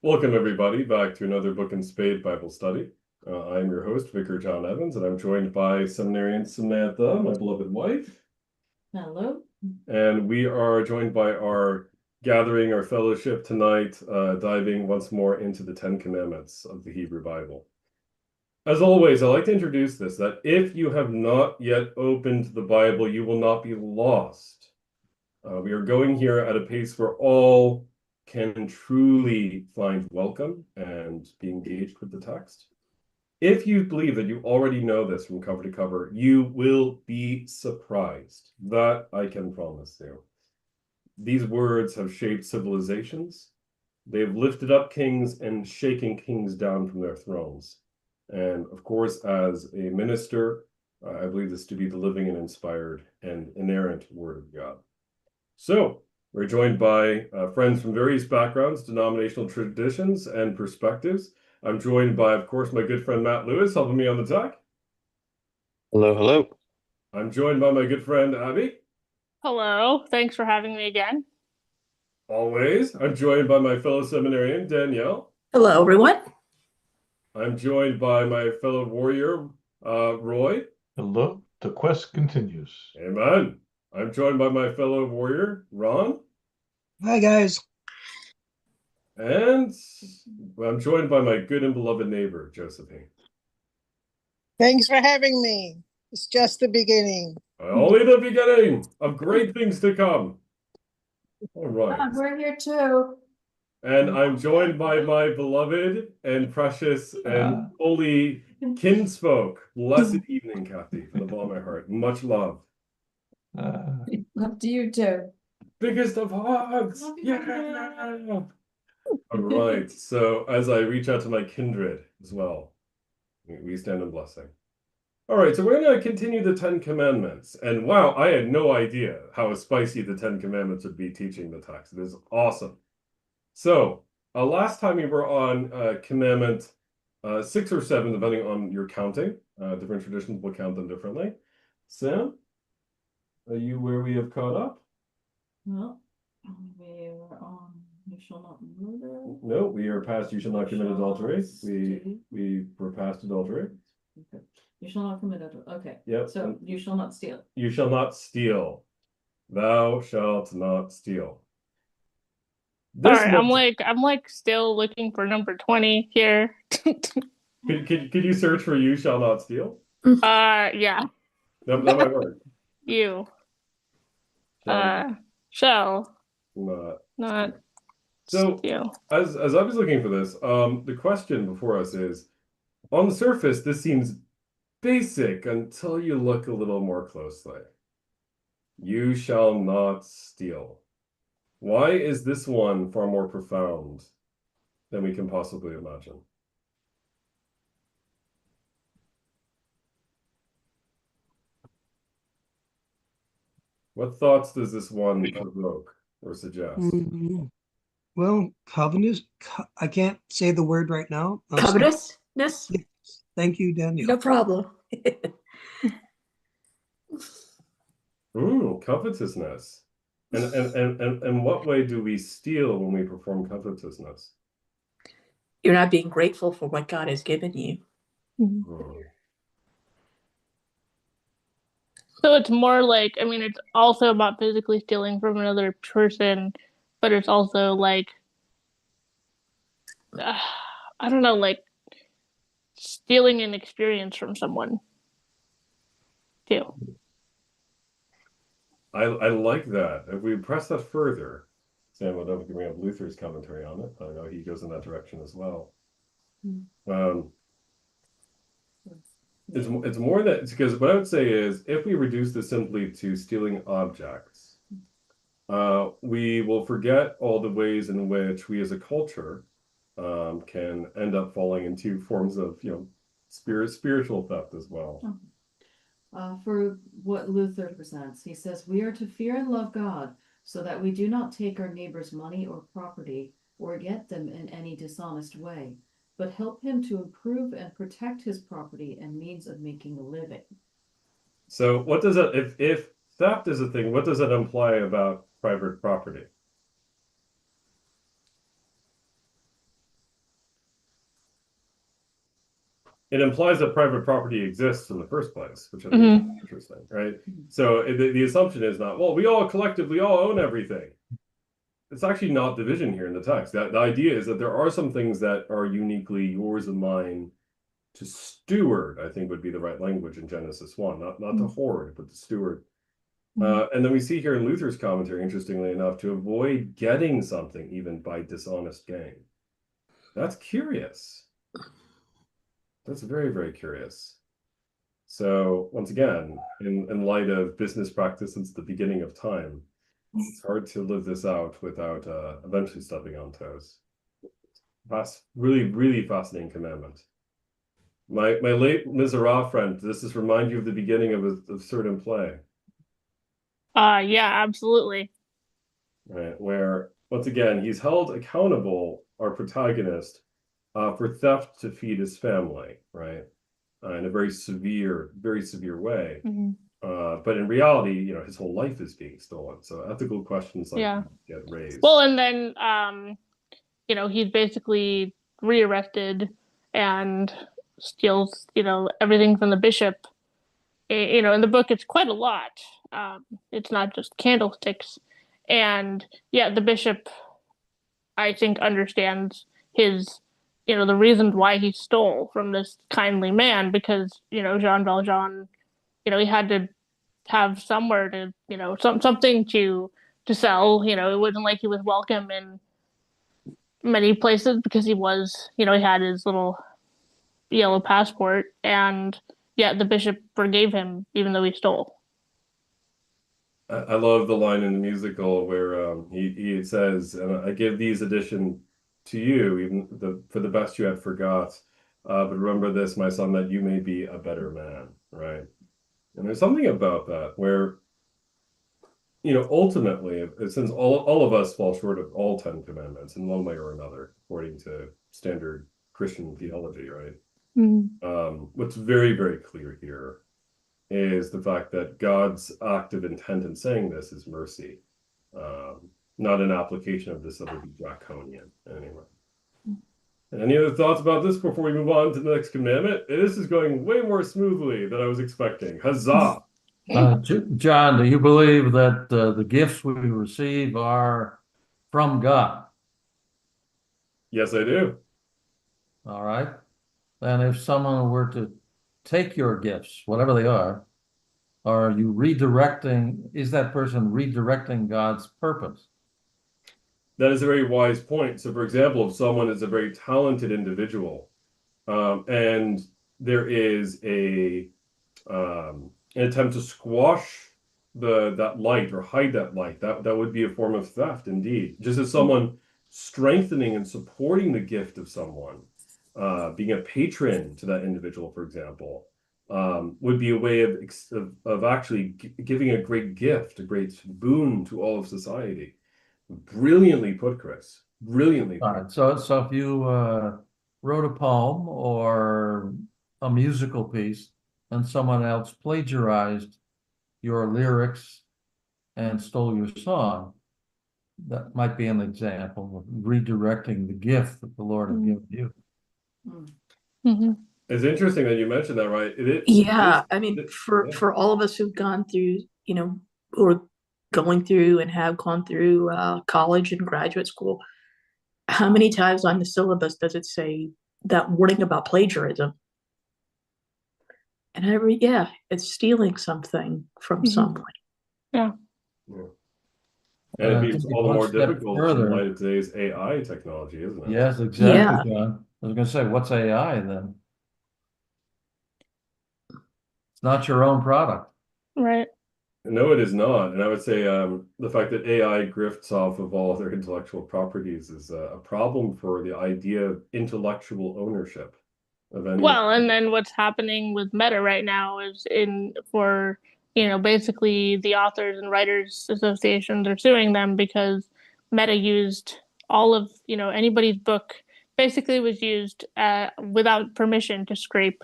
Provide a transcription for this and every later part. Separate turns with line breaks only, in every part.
Welcome, everybody, back to another Book and Spade Bible study. I'm your host, Vicar John Evans, and I'm joined by seminarian Samantha, my beloved wife.
Hello.
And we are joined by our gathering, our fellowship tonight, diving once more into the Ten Commandments of the Hebrew Bible. As always, I like to introduce this, that if you have not yet opened the Bible, you will not be lost. We are going here at a pace where all can truly find welcome and be engaged with the text. If you believe that you already know this from cover to cover, you will be surprised. That I can promise you. These words have shaped civilizations. They have lifted up kings and shaken kings down from their thrones. And of course, as a minister, I believe this to be the living and inspired and inerrant Word of God. So, we're joined by friends from various backgrounds, denominational traditions, and perspectives. I'm joined by, of course, my good friend Matt Lewis, helping me on the tech.
Hello, hello.
I'm joined by my good friend Abby.
Hello, thanks for having me again.
Always. I'm joined by my fellow seminarian, Danielle.
Hello, everyone.
I'm joined by my fellow warrior, Roy.
Hello, the quest continues.
Amen. I'm joined by my fellow warrior, Ron.
Hi, guys.
And I'm joined by my good and beloved neighbor, Josephine.
Thanks for having me. It's just the beginning.
Only the beginning of great things to come. All right.
We're here too.
And I'm joined by my beloved and precious and holy kinsfolk. Blessed evening, Kathy, from the bottom of my heart. Much love.
Love to you too.
Biggest of hugs. Yeah. All right. So as I reach out to my kindred as well, we stand in blessing. All right. So we're going to continue the Ten Commandments. And wow, I had no idea how spicy the Ten Commandments would be teaching the text. It is awesome. So last time we were on Commandment 6 or 7, depending on your counting. Different traditions will count them differently. Sam, are you where we have caught up?
Well, we were on you shall not murder.
No, we are past you shall not commit
Shall
adultery.
steal.
We were past adultery.
Okay. You shall not commit adultery. Okay.
Yep.
So you shall not steal.
You shall not steal. Thou shalt not steal.
Sorry, I'm like still looking for number 20 here.
Could you search for you shall not steal?
Yeah.
That might work.
You. Shall not
So
steal.
as I was looking for this, the question before us is, on the surface, this seems basic until you look a little more closely. You shall not steal. Why is this one far more profound than we can possibly imagine? What thoughts does this one evoke or suggest?
Well, I can't say the word right now.
Covetousness?
Yes. Thank you, Daniel.
No problem.
Covetousness. And in what way do we steal when we perform covetousness?
You're not being grateful for what God has given you.
So it's more like, I mean, it's also about physically stealing from another person, but it's also like, I don't know, like stealing an experience from someone too.
I like that. If we press that further, Sam would have given up Luther's commentary on it. I know he goes in that direction as well. It's more that, because what I would say is, if we reduce this simply to stealing objects, we will forget all the ways in which we as a culture can end up falling into forms of, spiritual theft as well.
For what Luther presents, he says, we are to fear and love God so that we do not take our neighbor's money or property or get them in any dishonest way, but help him to improve and protect his property and means of making a living.
So what does that, if theft is a thing, what does that imply about private property? it implies that private property exists in the first place, which I think is interesting, right? So the assumption is not, well, we all collectively all own everything. It's actually not division here in the text. The idea is that there are some things that are uniquely yours and mine to steward, I think would be the right language in Genesis 1, not to hoard, but to steward. And then we see here in Luther's commentary, interestingly enough, to avoid getting something even by dishonest gain. That's curious. That's very, very curious. So once again, in light of business practice since the beginning of time, it's hard to live this out without eventually stepping on toes. Really, really fascinating commandment. My late Mizrah friend, does this remind you of the beginning of certain play?
Yeah, absolutely.
Right, where once again he's held accountable, our protagonist, for theft to feed his family, right? In a very severe way. But in reality, you know, his whole life is being stolen. So ethical questions like that get raised.
Well, and then you know, he's basically rearrested and steals, you know, everything from the bishop. You know, in the book, it's quite a lot. It's not just candlesticks. And yeah, the bishop, I think, understands his, you know, the reasons why he stole from this kindly man, because, you know, Jean Valjean, you know, he had to have somewhere to, you know, something to sell. You know, it wasn't like he was welcome in many places because he was, you know, he had his little yellow passport, and yeah, the bishop forgave him even though he stole.
I love the line in the musical where he says, "And I give these addition to you, even for the best you had forgot. But remember this, my son, that you may be a better man." Right? And there's something about that where, you know, ultimately, since all of us fall short of all 10 commandments in one way or another, according to standard Christian theology, right? What's very, very clear here is the fact that God's active intent in saying this is mercy, not an application of this that would be draconian anyway. And any other thoughts about this before we move on to the next commandment? This is going way more smoothly than I was expecting. Huzzah!
John, do you believe that the gifts we receive are from God?
Yes, I do.
All right. Then if someone were to take your gifts, whatever they are you redirecting, is that person redirecting God's purpose?
That is a very wise point. So, for example, if someone is a very talented individual, and there is an attempt to squash that light or hide that light, that would be a form of theft indeed. Just as someone strengthening and supporting the gift of someone, being a patron to that individual, for example, would be a way of actually giving a great gift, a great boon to all of society. Brilliantly put, Chris. Brilliantly put.
All right. So if you wrote a poem or a musical piece and someone else plagiarized your lyrics and stole your song, that might be an example of redirecting the gift that the Lord has given you.
It's interesting that you mentioned that, right?
I mean, for all of us who've gone through, you know, or going through and have gone through college and graduate school, how many times on the syllabus does it say that warning about plagiarism? And it's stealing something from someone.
Yeah. And it becomes all the more difficult in light of today's AI technology, isn't it?
Yes, exactly, John. I was going to say, what's AI then? It's not your own product.
Right.
No, it is not. And I would say the fact that AI grifts off of all of their intellectual properties is a problem for the idea of intellectual ownership of any.
Well, and then what's happening with Meta right now is you know, basically the authors and writers associations are suing them because Meta used all of, you know, anybody's book basically was used without permission to scrape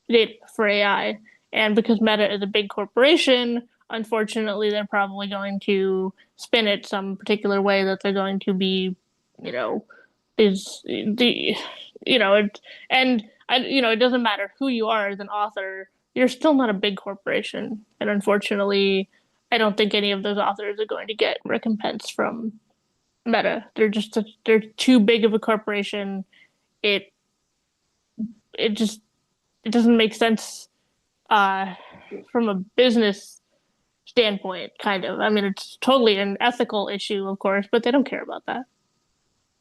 data for AI. And because Meta is a big corporation, unfortunately, they're probably going to spin it some particular way that they're going to be, you know, and it doesn't matter who you are as an author, you're still not a big corporation. And unfortunately, I don't think any of those authors are going to get recompense from Meta. They're too big of a corporation. It just it doesn't make sense from a business standpoint, kind of. I mean, it's totally an ethical issue, of course, but they don't care about that.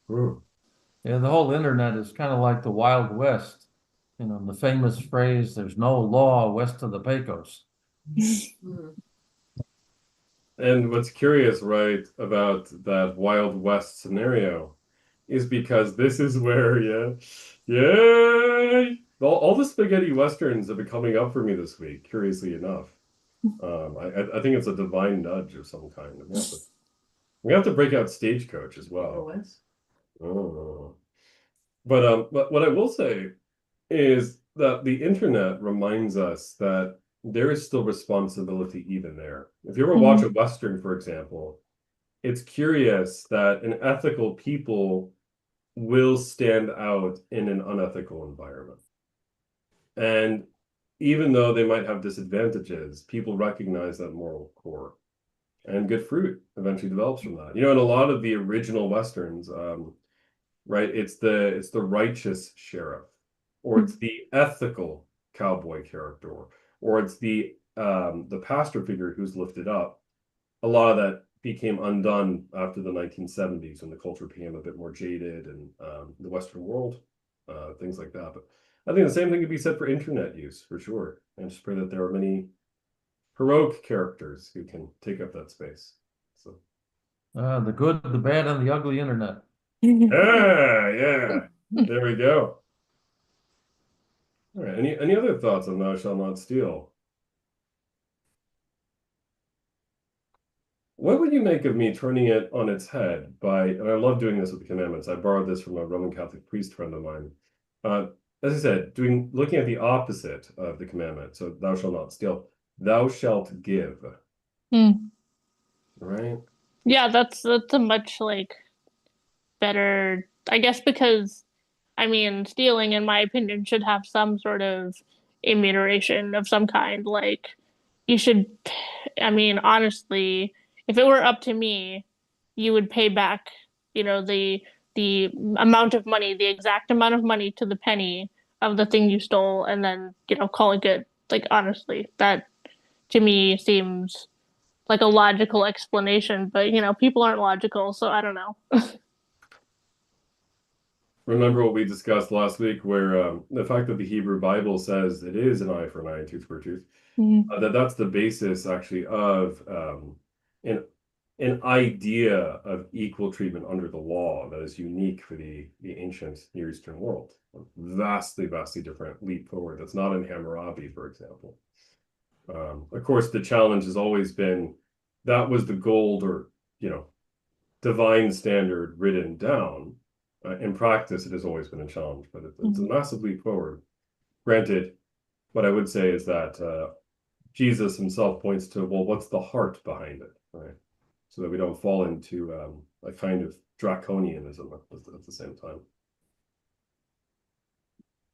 Yeah, the whole internet is kind of like the Wild West. You know, the famous phrase, there's no law west of the Pecos.
Mhm.
And what's curious, right, about that Wild West scenario is because this is where, all the spaghetti westerns have been coming up for me this week, curiously enough. I think it's a divine nudge of some kind. We have to break out Stagecoach as well.
Otherwise,
Oh. But what I will say is that the internet reminds us that there is still responsibility even there. If you ever watch a Western, for example, it's curious that an ethical people will stand out in an unethical environment. And even though they might have disadvantages, people recognize that moral core. And good fruit eventually develops from that. You know, in a lot of the original Westerns, right, it's the righteous sheriff, or it's the ethical cowboy character, or it's the pastor figure who's lifted up. A lot of that became undone after the 1970s when the culture became a bit more jaded and the Western world, things like that. But I think the same thing could be said for internet use, for sure. And just pray that there are many heroic characters who can take up that space. So
The good, the bad, and the ugly internet.
yeah, there we go. All right, any other thoughts on Thou Shalt Not Steal? What would you make of me turning it on its head and I love doing this with the commandments. I borrowed this from a Roman Catholic priest friend of mine. As I said, looking at the opposite of the commandment. So thou shalt not steal, thou shalt give. Right?
Yeah, that's a much better, I guess, because I mean, stealing, in my opinion, should have some sort of remuneration of some kind. Like, you should, I mean, honestly, if it were up to me, you would pay back, the amount of money, the exact amount of money to the penny of the thing you stole, and then, call it good. Like, honestly, that to me seems like a logical explanation, but people aren't logical, so I don't know.
Remember what we discussed last week, where the fact that the Hebrew Bible says it is an eye for an eye, tooth for a tooth, that's the basis actually of an idea of equal treatment under the law that is unique for the ancient Near Eastern world. Vastly, vastly different leap forward. That's not in Hammurabi, for example. Of course, the challenge has always been that was the gold or divine standard written down. In practice, it has always been a challenge, but it's a massive leap forward. Granted, what I would say is that Jesus himself points to, well, what's the heart behind it, right? So that we don't fall into a kind of draconianism at the same time.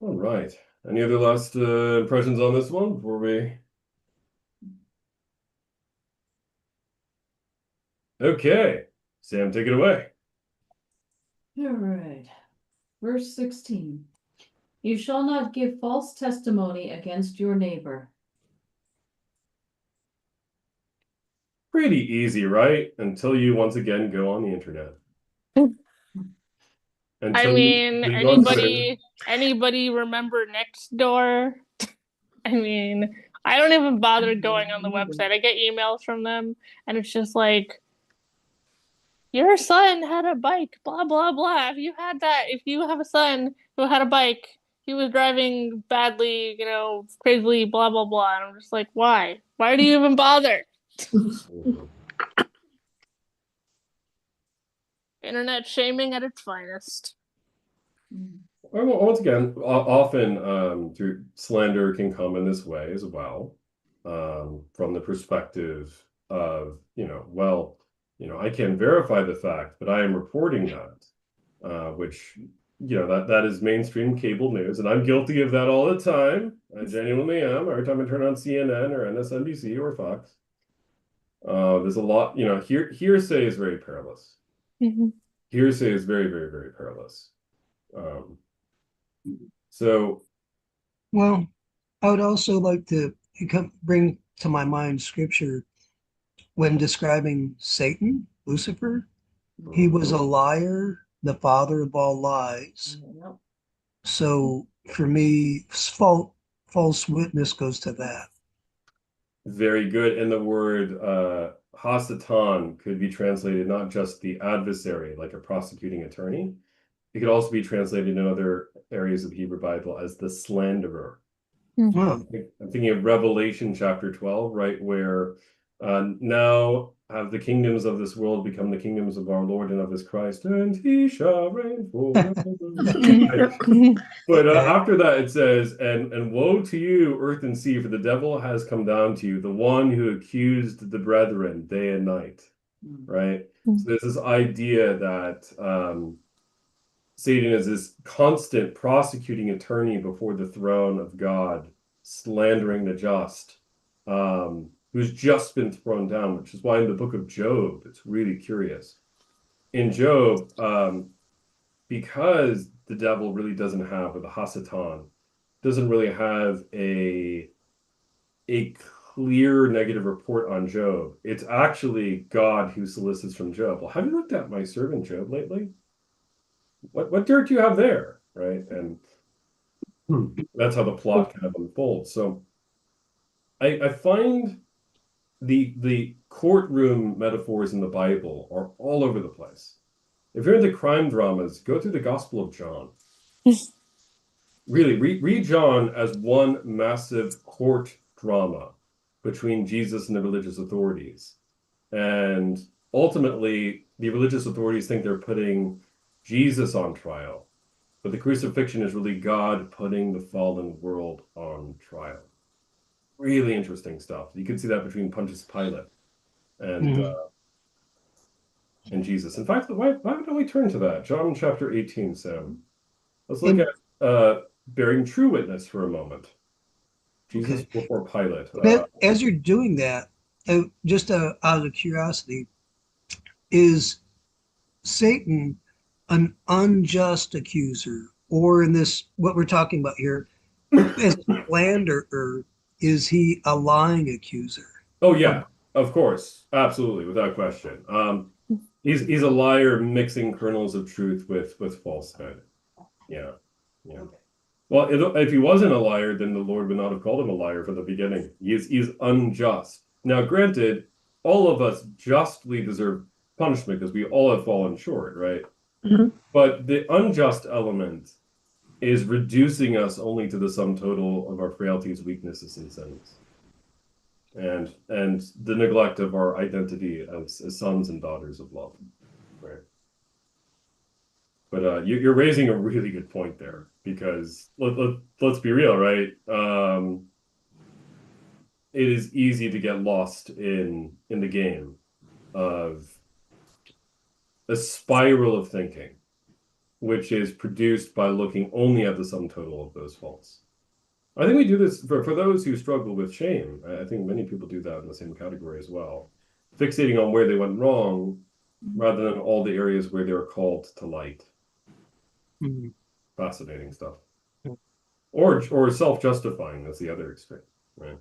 All right. Any other last impressions on this one before we... Okay. Sam, take it away.
all right. Verse 16. You shall not give false testimony against your neighbor.
Pretty easy, right? Until you once again go on the internet.
I mean, anybody remember Nextdoor? I mean, I don't even bother going on the website. I get emails from them, and it's just like, your son had a bike, blah, blah, blah. If you have a son who had a bike, he was driving badly, crazily, blah, blah, blah. And I'm just like, why? Why do you even bother? Internet shaming at its finest.
Well, once again, often through slander can come in this way as well, from the perspective of, I can verify the fact, but I am reporting that, which that is mainstream cable news, and I'm guilty of that all the time. I genuinely am. Every time I turn on CNN or MSNBC or Fox, there's a lot. Hearsay is very perilous.
Mhm.
Hearsay is very, very, very perilous. So,
Well, I would also like to bring to my mind scripture when describing Satan, Lucifer. He was a liar, the father of all lies.
Yep.
So for me, false witness goes to that.
very good. And the word Hasatan could be translated not just the adversary, like a prosecuting attorney. It could also be translated in other areas of the Hebrew Bible as the slanderer.
Wow.
I'm thinking of Revelation chapter 12, right, where now have the kingdoms of this world become the kingdoms of our Lord and of his Christ, and he shall reign forever. But after that, it says, and woe to you, earth and sea, for the devil has come down to you, the one who accused the brethren day and night, right? So there's this idea that Satan is this constant prosecuting attorney before the throne of God, slandering the just, who's just been thrown down, which is why in the book of Job, it's really curious. In Job, because the devil really doesn't have, or the Hasatan, doesn't really have a clear negative report on Job, it's actually God who solicits from Job. Well, have you looked at my servant Job lately? What dirt do you have there, right? And that's how the plot kind of unfolds. So I find the courtroom metaphors in the Bible are all over the place. If you're into crime dramas, go through the Gospel of John. Really, read John as one massive court drama between Jesus and the religious authorities. And ultimately, the religious authorities think they're putting Jesus on trial, but the crucifixion is really God putting the fallen world on trial. Really interesting stuff. You can see that between Pontius Pilate and Jesus. In fact, why don't we turn to that? John chapter 18, Sam. Let's look at bearing true witness for a moment. Jesus before Pilate.
As you're doing that, just out of curiosity, is Satan an unjust accuser, or in this what we're talking about here, as a slanderer, is he a lying accuser?
Oh yeah, of course, absolutely, without question. He's a liar mixing kernels of truth with falsehood. Yeah. Well, if he wasn't a liar, then the Lord would not have called him a liar from the beginning. He's unjust. Now, granted, all of us justly deserve punishment because we all have fallen short, right?
Mhm.
But the unjust element is reducing us only to the sum total of our frailties, weaknesses, and sins, and the neglect of our identity as sons and daughters of love, right? But you're raising a really good point there, because let's be real, right? It is easy to get lost in the game of a spiral of thinking, which is produced by looking only at the sum total of those faults. I think we do this for those who struggle with shame. I think many people do that in the same category as well, fixating on where they went wrong rather than all the areas where they were called to light. Fascinating stuff. Or self-justifying, that's the other extreme, right?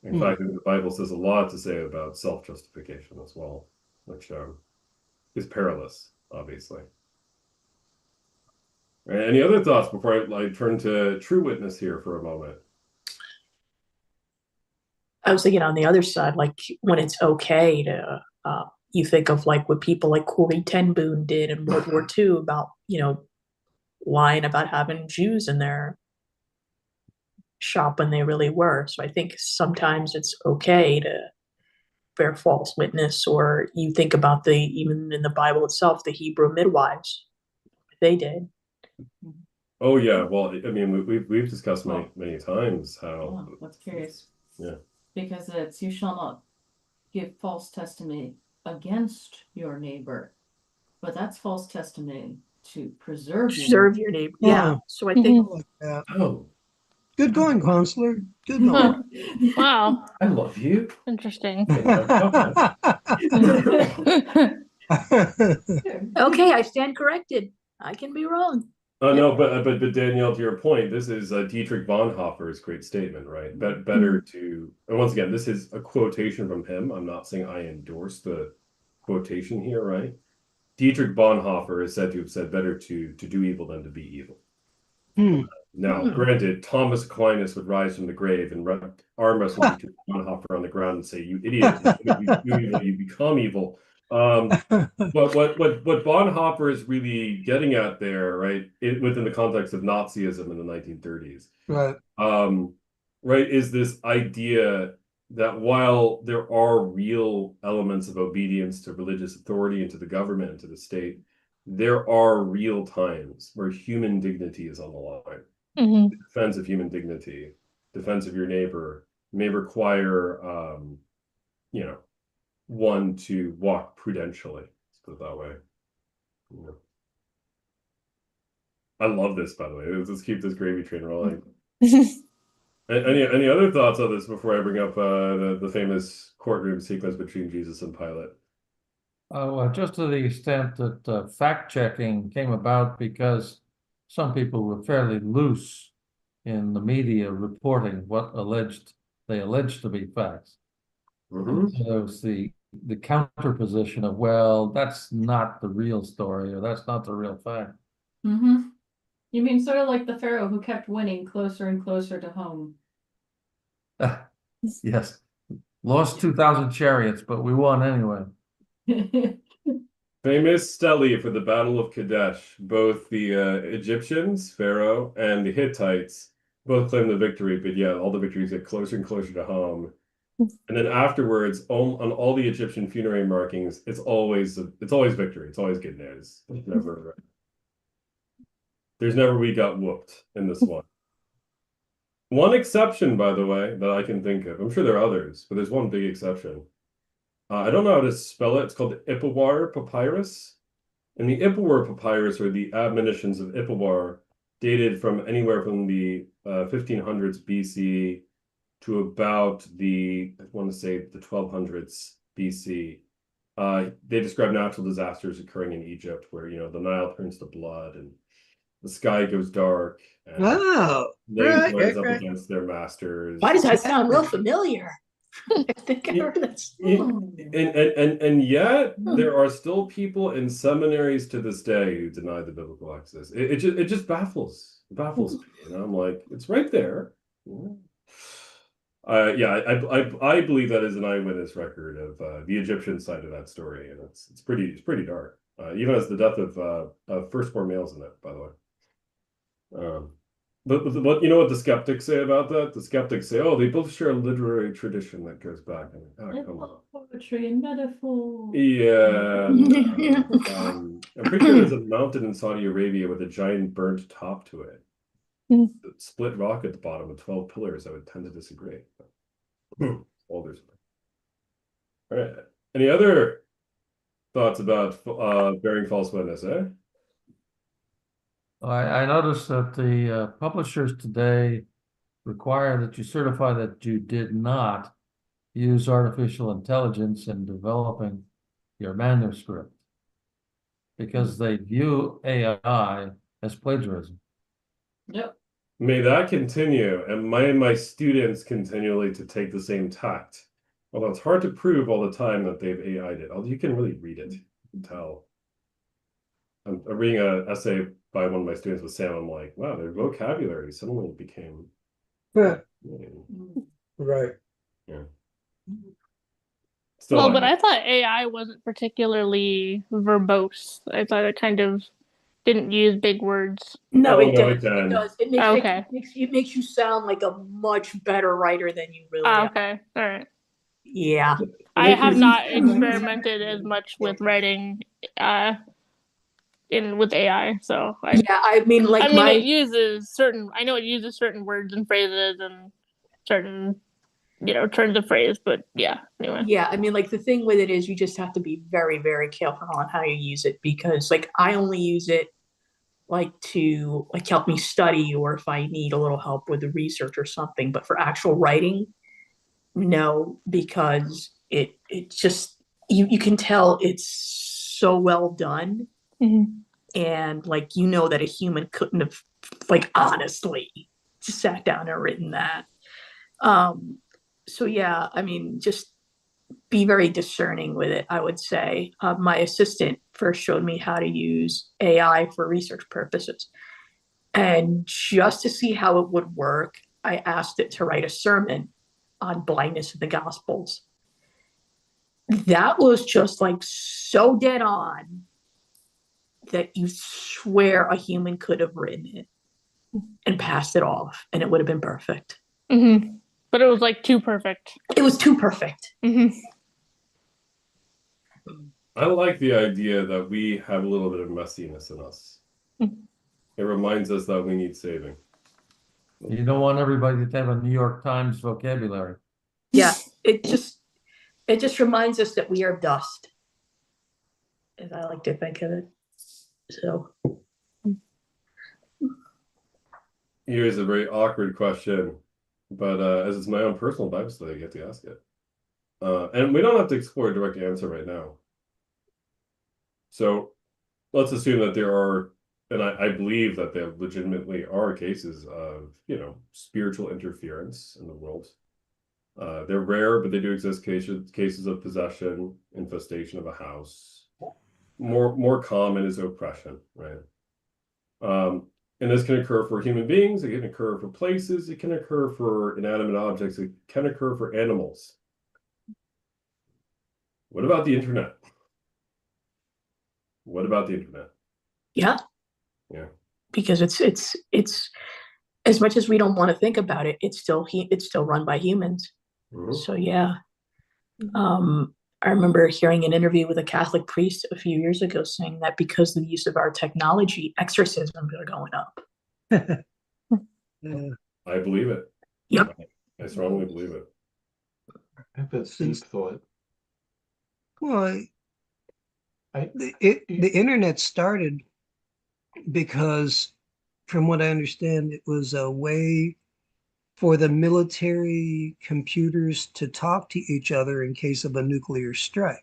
In fact, the Bible says a lot to say about self-justification as well, which is perilous, obviously. Any other thoughts before I turn to true witness here for a moment?
I was thinking on the other side, like when it's okay to, you think of like what people like Corrie ten Boom did in World War II about, lying about having Jews in their shop when they really were. So I think sometimes it's okay to bear false witness, or you think about even in the Bible itself, the Hebrew midwives, they did.
Oh yeah, well, I mean, we've discussed many times how.
Oh, that's curious.
Yeah.
Because it's you shall not give false testimony against your neighbor, but that's false testimony
to preserve.
Serve your neighbor. Yeah.
Yeah.
So I think
I like that.
Oh,
Good going, counselor. Good
Huh.
going.
Wow,
I love you.
interesting.
okay, I stand corrected. I can be wrong.
No, but Danielle, to your point, this is Dietrich Bonhoeffer's great statement, right? Better to, and once again, this is a quotation from him. I'm not saying I endorse the quotation here, right? Dietrich Bonhoeffer is said to have said, "Better to do evil than to be evil."
Hmm.
Now, granted, Thomas Aquinas would rise from the grave and arm wrestle Dietrich Bonhoeffer on the ground and say, "You idiot! You do evil, you become evil." But what Bonhoeffer is really getting at there, right, within the context of Nazism in the 1930s,
Right.
right, is this idea that while there are real elements of obedience to religious authority and to the government and to the state, there are real times where human dignity is on the line.
Mhm.
Defense of human dignity, defense of your neighbor may require, one to walk prudentially. Let's put it that way. Yeah. I love this, by the way. Let's keep this gravy train rolling. Any other thoughts on this before I bring up the famous courtroom sequence between Jesus and Pilate?
Well, just to the extent that fact-checking came about because some people were fairly loose in the media reporting what they alleged to be facts.
Mm-hmm.
So there was the counter position of, well, that's not the real story, or that's not the real fact.
Mm-hmm. You mean sort of like the Pharaoh who kept winning closer and closer to home?
Yes, lost 2,000 chariots, but we won anyway.
Famous stele for the Battle of Kadesh. Both the Egyptians, Pharaoh, and the Hittites both claim the victory, but yeah, all the victories get closer and closer to home. And then afterwards, on all the Egyptian funerary markings, it's always victory. It's always good news. There's never we got whooped in this one. One exception, by the way, that I can think of. I'm sure there are others, but there's one big exception. I don't know how to spell it. It's called the Ipuwer Papyrus. And the Ipuwer Papyrus, or the admonitions of Ipuwer, dated from anywhere from the 1500s BC to about I want to say the 1200s BC. They describe natural disasters occurring in Egypt where, the Nile turns to blood and the sky goes dark and
Oh,
slaves
right,
rise up
right.
against their masters.
Why does that sound real familiar? I think I heard that.
And yet there are still people in seminaries to this day who deny the biblical Exodus. It just baffles me. I'm like, it's right there. I believe that is an eyewitness record of the Egyptian side of that story, and it's pretty dark. Even as the death of firstborn males in it, by the way. But what what the skeptics say about that? The skeptics say, "Oh, they both share a literary tradition that goes back." Come on.
Poetry and metaphor.
Yeah. I'm pretty sure there's a mountain in Saudi Arabia with a giant burnt top to it. Split rock at the bottom with 12 pillars. I would tend to disagree. All right. Any other thoughts about bearing false witness, eh?
I noticed that the publishers today require that you certify that you did not use artificial intelligence in developing your manuscript because they view AI as plagiarism.
Yep.
May that continue, and my students continually to take the same tact. Although it's hard to prove all the time that they've AI'd it. Although you can really read it, you can tell. I'm reading an essay by one of my students with Sam. I'm like, wow, their vocabulary suddenly became
Right. Right.
Yeah.
Well, but I thought AI wasn't particularly verbose. I thought it kind of didn't use big words.
No, it
no,
does.
it
It does. It makes you sound like a much better writer than you really are.
Okay, all right.
Yeah.
I have not experimented as much with writing with AI, so it uses certain. I know it uses certain words and phrases and certain, turns of phrase. But yeah, anyway.
Yeah, I mean, like the thing with it is you just have to be very, very careful on how you use it because, like, I only use it like to like help me study or if I need a little help with the research or something. But for actual writing, no, because it just you can tell it's so well done.
Mhm.
And like you know that a human couldn't have like honestly just sat down and written that. So yeah, I mean, just be very discerning with it, I would say. My assistant first showed me how to use AI for research purposes. And just to see how it would work, I asked it to write a sermon on blindness in the Gospels. That was just like so dead on that you swear a human could have written it and passed it off, and it would have been perfect.
Mhm. But it was like too perfect.
It was too perfect.
Mhm.
I like the idea that we have a little bit of messiness in us.
Mhm.
It reminds us that we need saving.
You don't want everybody to have a New York Times vocabulary.
Yeah, it just reminds us that we are dust, as I like to think of it. So
Here's a very awkward question, but as it's my own personal Bible study, I get to ask it. And we don't have to explore a direct answer right now. So let's assume that there are, and I believe that there legitimately are cases of, spiritual interference in the world. They're rare, but they do exist. Cases of possession, infestation of a house. More common is oppression, right? And this can occur for human beings, it can occur for places, it can occur for inanimate objects, it can occur for animals. What about the internet? What about the internet?
yeah.
Yeah.
Because it's as much as we don't want to think about it, it's still run by humans.
Mhm.
So yeah. I remember hearing an interview with a Catholic priest a few years ago saying that because of the use of our technology, exorcisms are going up.
Yeah.
I believe it.
Yep.
I strongly believe it.
I think that's deep thought.
Well,
I
the internet started because, from what I understand, it was a way for the military computers to talk to each other in case of a nuclear strike.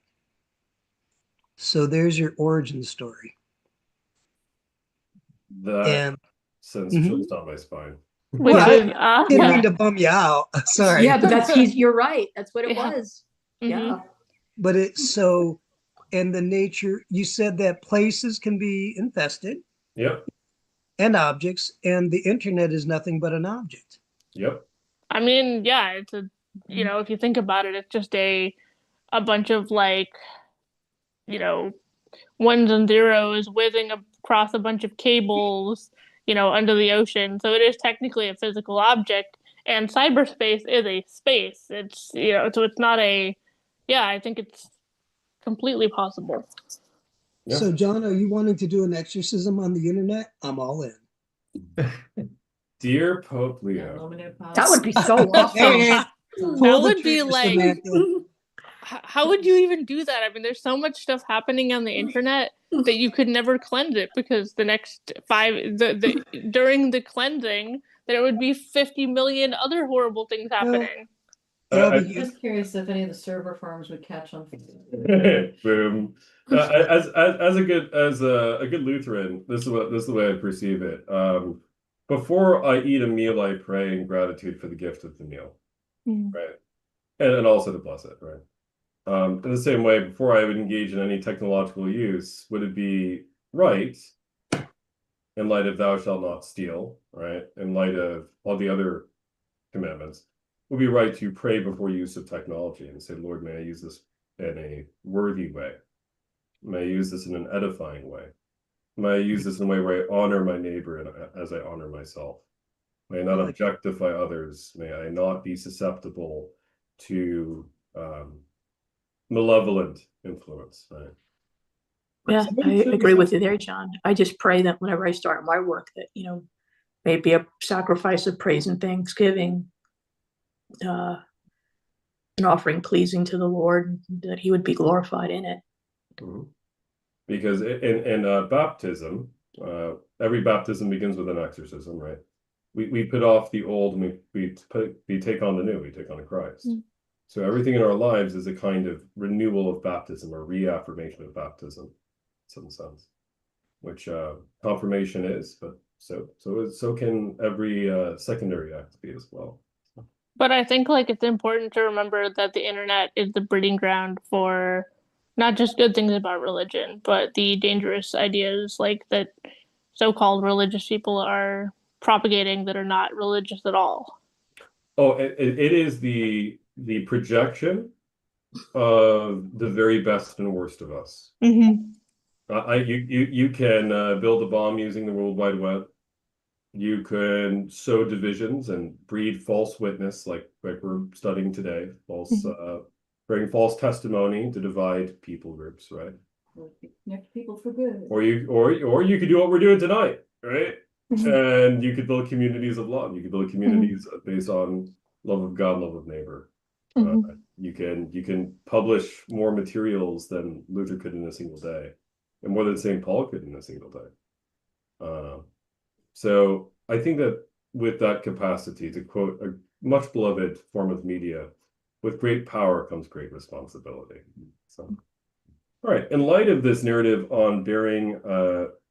So there's your origin story.
That
And
sends chills down my spine.
Which
Well,
is
didn't
Yeah.
mean to bum you out. Sorry.
Yeah, but you're right. That's what it
Yeah.
was.
Mhm.
Yeah.
But it's so, and the nature, you said that places can be infested
Yep.
and objects, and the internet is nothing but an object.
Yep.
I mean, yeah, it's a if you think about it, it's just a bunch of like, ones and zeros whizzing across a bunch of cables, under the ocean. So it is technically a physical object, and cyberspace is a space. It's so it's not a I think it's completely possible.
Yeah.
So, John, are you wanting to do an exorcism on the internet? I'm all in.
Dear Pope Leo.
Unlimited power.
That would be so awesome.
That
Pull the
would be
trigger,
like
Samantha.
how would you even do that? I mean, there's so much stuff happening on the internet that you could never cleanse it because the next during the cleansing there would be 50 million other horrible things happening.
I'm just curious if any of the server farms would catch on.
Boom. As a good Lutheran, this is the way I perceive it. Before I eat a meal, I pray in gratitude for the gift of the meal, right, and also to bless it, right. In the same way, before I would engage in any technological use, would it be right, in light of "Thou shalt not steal," right, in light of all the other commandments, would be right to pray before use of technology and say, Lord, may I use this in a worthy way? May I use this in an edifying way? May I use this in a way where I honor my neighbor and as I honor myself? May I not objectify others? May I not be susceptible to malevolent influence, right?
Yeah, I agree with you there, John. I just pray that whenever I start my work that, maybe a sacrifice of praise and thanksgiving, an offering pleasing to the Lord, that he would be glorified in it.
Because in baptism, Every baptism begins with an exorcism, right? We put off the old and we take on the new, we take on Christ. So everything in our lives is a kind of renewal of baptism or reaffirmation of baptism, in some sense, which confirmation is, but so can every secondary act be as well.
But I think like it's important to remember that the internet is the breeding ground for not just good things about religion, but the dangerous ideas like that so-called religious people are propagating that are not religious at all.
Oh, it is the projection of the very best and worst of us. You can build a bomb using the World Wide Web. You can sow divisions and breed false witness, like we're studying today, bring false testimony to divide people groups, right?
Connect people for good.
Or you could do what we're doing tonight, right? And you could build communities of love. You could build communities based on love of God, love of neighbor. You can publish more materials than Luther could in a single day, and more than St. Paul could in a single day. So I think that with that capacity, to quote a much beloved form of media, with great power comes great responsibility. So, all right, in light of this narrative on bearing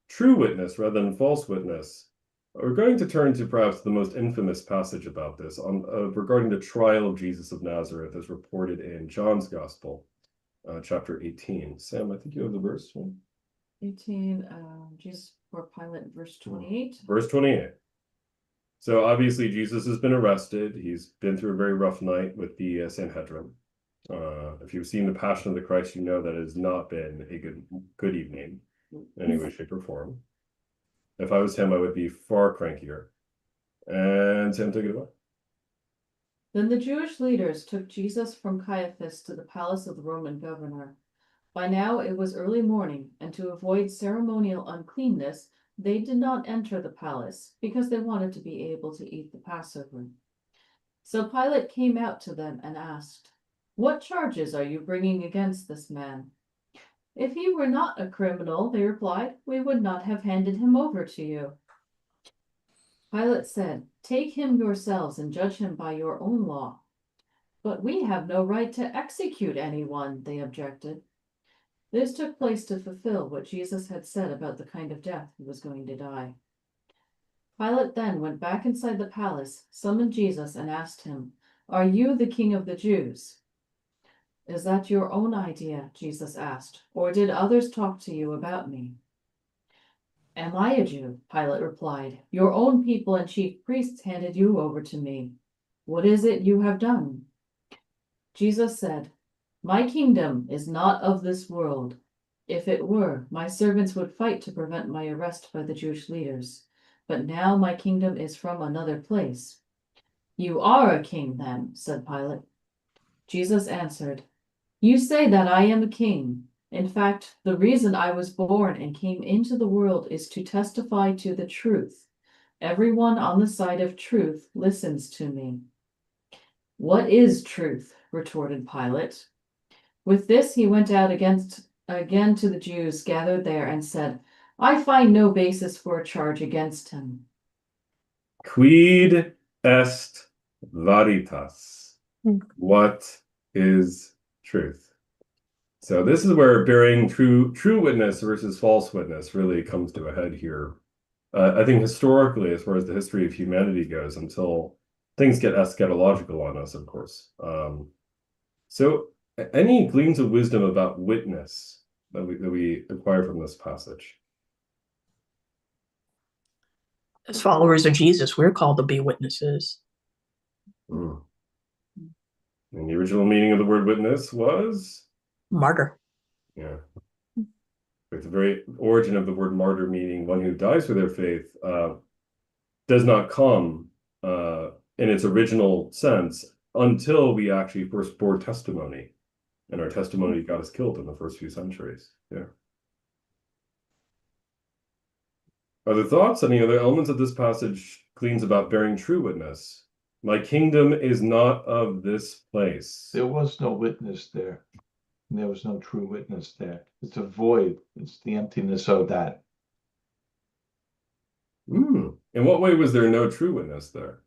true witness rather than false witness, we're going to turn to perhaps the most infamous passage about this regarding the trial of Jesus of Nazareth as reported in John's Gospel, chapter 18. Sam, I think you have the verse.
18, Jesus before Pilate, verse 28.
Verse 28. So obviously Jesus has been arrested. He's been through a very rough night with the Sanhedrin. If you've seen the Passion of the Christ, you know that it has not been a good evening in any way, shape, or form. If I was him, I would be far crankier. And Sam, take it away.
Then the Jewish leaders took Jesus from Caiaphas to the palace of the Roman governor. By now it was early morning, and to avoid ceremonial uncleanness, they did not enter the palace, because they wanted to be able to eat the Passover. So Pilate came out to them and asked, "What charges are you bringing against this man?" "If he were not a criminal," they replied, "we would not have handed him over to you." Pilate said, "Take him yourselves and judge him by your own law." "But we have no right to execute anyone," they objected. This took place to fulfill what Jesus had said about the kind of death he was going to die. Pilate then went back inside the palace, summoned Jesus, and asked him, "Are you the king of the Jews?" "Is that your own idea?" Jesus asked, "or did others talk to you about me?" "Am I a Jew?" Pilate replied. "Your own people and chief priests handed you over to me. What is it you have done?" Jesus said, "My kingdom is not of this world. If it were, my servants would fight to prevent my arrest by the Jewish leaders. But now my kingdom is from another place." "You are a king, then," said Pilate. Jesus answered, "You say that I am a king. In fact, the reason I was born and came into the world is to testify to the truth. Everyone on the side of truth listens to me." "What is truth?" retorted Pilate. With this, he went out again to the Jews gathered there and said, "I find no basis for a charge against him."
Quid est veritas? What is truth? So this is where bearing true witness versus false witness really comes to a head here. I think historically, as far as the history of humanity goes, until things get eschatological on us, of course. So any gleams of wisdom about witness that we acquire from this passage?
As followers of Jesus, we're called to be witnesses.
And the original meaning of the word witness was?
Martyr.
Yeah. With the very origin of the word martyr, meaning one who dies for their faith, does not come in its original sense until we actually first bore testimony. And our testimony got us killed in the first few centuries. Yeah. Other thoughts? Any other elements of this passage gleans about bearing true witness? My kingdom is not of this place.
There was no witness there. And there was no true witness there. It's a void. It's the emptiness of that.
In what way was there no true witness there?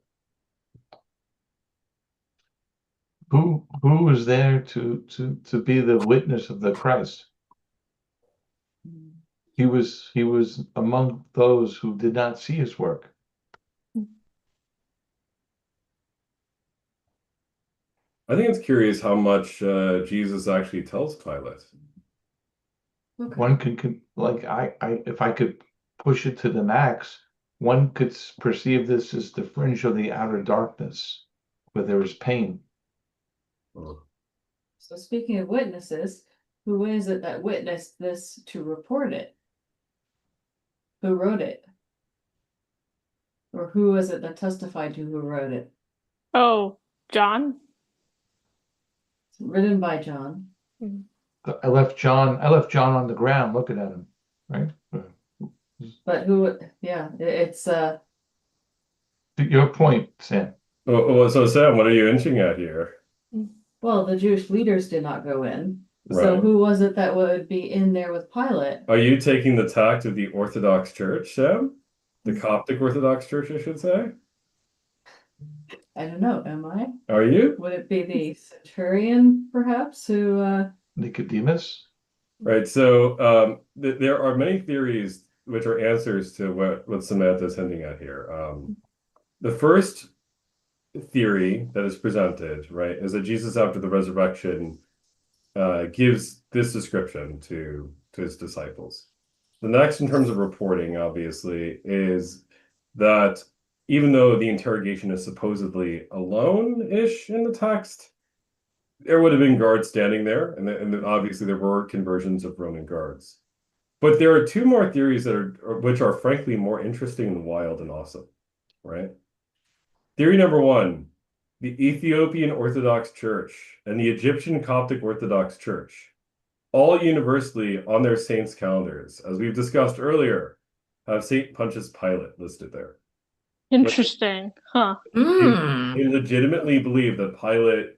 Who was there to be the witness of the Christ? He was among those who did not see his work.
I think it's curious how much Jesus actually tells Pilate.
Okay.
One can like if I could push it to the max, one could perceive this as the fringe of the outer darkness, where there is pain.
Oh.
So speaking of witnesses, who is it that witnessed this to report it? Who wrote it? Or who is it that testified to who wrote it?
Oh, John?
It's written by John.
I left John on the ground looking at him, right?
But who, yeah, it's
To your point, Sam.
So Sam, what are you inching at here?
well, the Jewish leaders did not go in. So
Right.
who was it that would be in there with Pilate?
Are you taking the tact of the Orthodox Church, Sam? The Coptic Orthodox Church, I should say.
I don't know, am I?
Are you?
Would it be the centurion, perhaps, who,
Nicodemus.
Right. So there are many theories which are answers to what Samantha is hinting at here. The first theory that is presented, right, is that Jesus after the resurrection gives this description to his disciples. The next, in terms of reporting, obviously, is that even though the interrogation is supposedly alone-ish in the text, there would have been guards standing there, and then obviously there were conversions of Roman guards. But there are two more theories which are frankly more interesting and wild and awesome, right? Theory number one, the Ethiopian Orthodox Church and the Egyptian Coptic Orthodox Church, all universally on their saints' calendars, as we've discussed earlier, have Saint Pontius Pilate listed there.
Interesting. Huh.
They legitimately believe that Pilate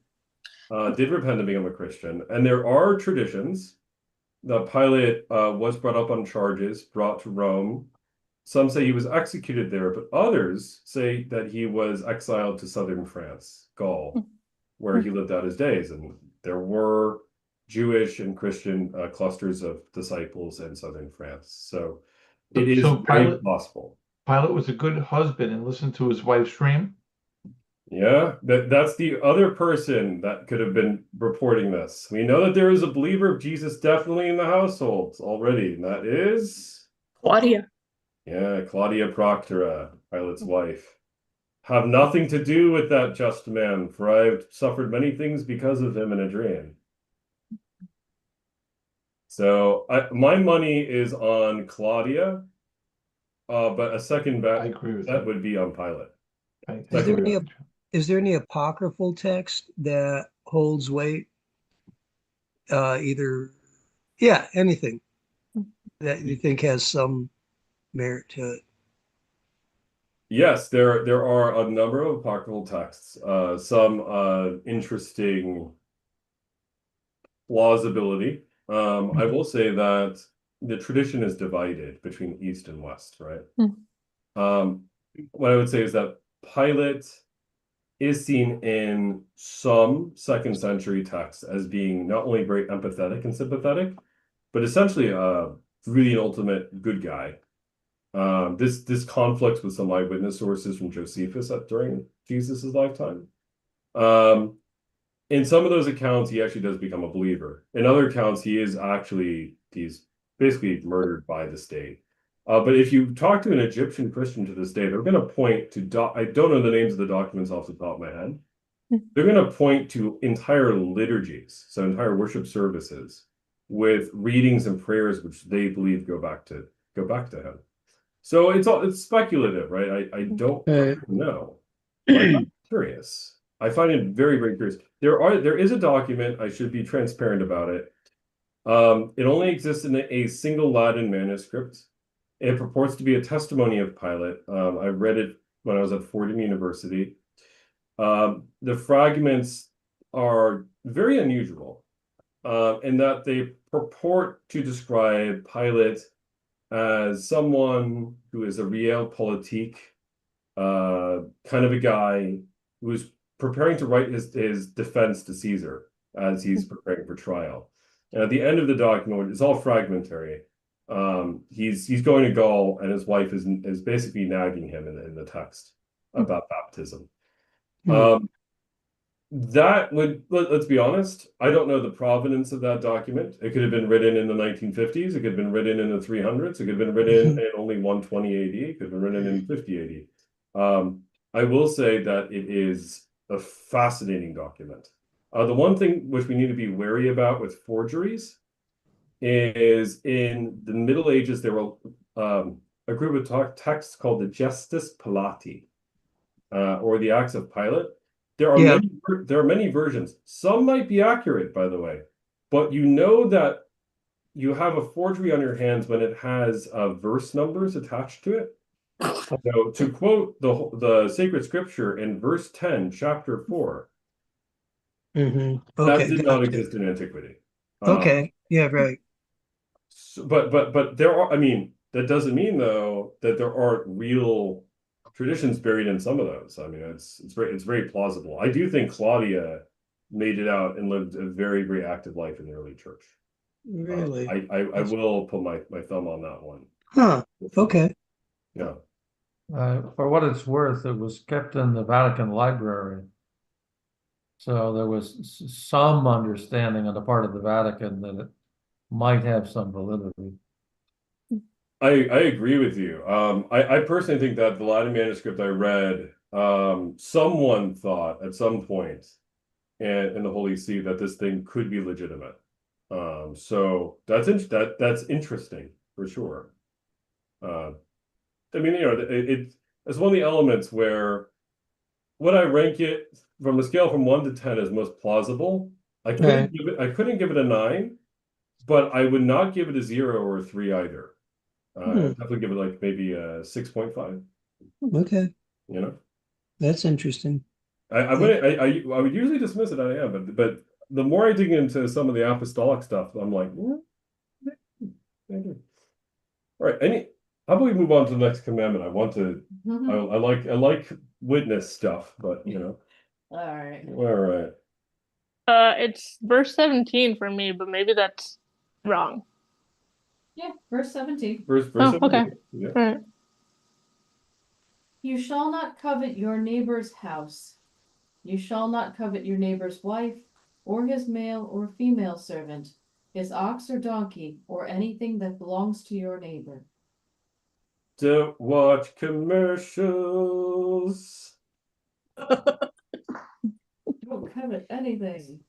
did repent and become a Christian. And there are traditions that Pilate was brought up on charges, brought to Rome. Some say he was executed there, but others say that he was exiled to southern France, Gaul, where he lived out his days. And there were Jewish and Christian clusters of disciples in southern France. So it is very possible.
Pilate was a good husband and listened to his wife's dream.
Yeah, that's the other person that could have been reporting this. We know that there is a believer of Jesus definitely in the household already, and that is
Claudia.
Yeah, Claudia Proctora, Pilate's wife. Have nothing to do with that just man, for I've suffered many things because of him in a dream. So my money is on Claudia, but a second bet
I agree with
that
that.
would be on Pilate.
Is there any apocryphal text that holds weight? Anything that you think has some merit to it?
Yes, there are a number of apocryphal texts, some interesting plausibility. I will say that the tradition is divided between East and West, right? What I would say is that Pilate is seen in some second century texts as being not only very empathetic and sympathetic, but essentially really an ultimate good guy. This conflicts with some eyewitness sources from Josephus during Jesus's lifetime. In some of those accounts, he actually does become a believer. In other accounts, he's basically murdered by the state. But if you talk to an Egyptian Christian to this day, they're going to point to, I don't know the names of the documents off the top of my head. They're going to point to entire liturgies, so entire worship services with readings and prayers which they believe go back to him. So it's speculative, right? I don't know. I'm curious. I find it very, very curious. There is a document, I should be transparent about it. It only exists in a single Latin manuscript. It purports to be a testimony of Pilate. I read it when I was at Fordham University. The fragments are very unusual in that they purport to describe Pilate as someone who is a realpolitik kind of a guy who's preparing to write his defense to Caesar as he's preparing for trial. And at the end of the document, it's all fragmentary. He's going to Gaul, and his wife is basically nagging him in the text about baptism. That would, let's be honest, I don't know the provenance of that document. It could have been written in the 1950s. It could have been written in the 300s. It could have been written in only 120 AD. It could have been written in 50 AD. I will say that it is a fascinating document. The one thing which we need to be wary about with forgeries is in the Middle Ages, there were a group of texts called the Gestis Pilati, or the Acts of Pilate. There are many versions. Some might be accurate, by the way, but you know that you have a forgery on your hands when it has verse numbers attached to it. So to quote the sacred scripture in verse 10, chapter 4,
Okay,
that did not
gotcha.
exist in antiquity.
Okay, yeah, right.
So, but there are, I mean, that doesn't mean though that there aren't real traditions buried in some of those. I mean, it's very plausible. I do think Claudia made it out and lived a very, very active life in the early church.
Really?
I will put my thumb on that one.
Huh, okay.
Yeah.
For what it's worth, it was kept in the Vatican Library. So there was some understanding on the part of the Vatican that it might have some validity.
I agree with you. I personally think that the Latin manuscript I read, someone thought at some point in the Holy See that this thing could be legitimate. So that's interesting for sure. I mean, you know, it's one of the elements where would I rank it from a scale from 1 to 10 as most plausible? I couldn't give it a 9, but I would not give it a 0 or a 3 either. I'd definitely give it like maybe a 6.5.
Okay,
You know,
that's interesting.
I would usually dismiss it. I am, but the more I dig into some of the apostolic stuff, I'm like, maybe. All right. How about we move on to the next commandment? I want to. I like witness stuff, but you know.
All right.
All right.
It's verse 17 for me, but maybe that's wrong.
Yeah, verse 17.
Verse
Oh,
17.
okay.
Yeah.
All right.
You shall not covet your neighbor's house. You shall not covet your neighbor's wife, or his male or female servant, his ox or donkey, or anything that belongs to your neighbor.
Don't watch commercials.
Don't covet anything.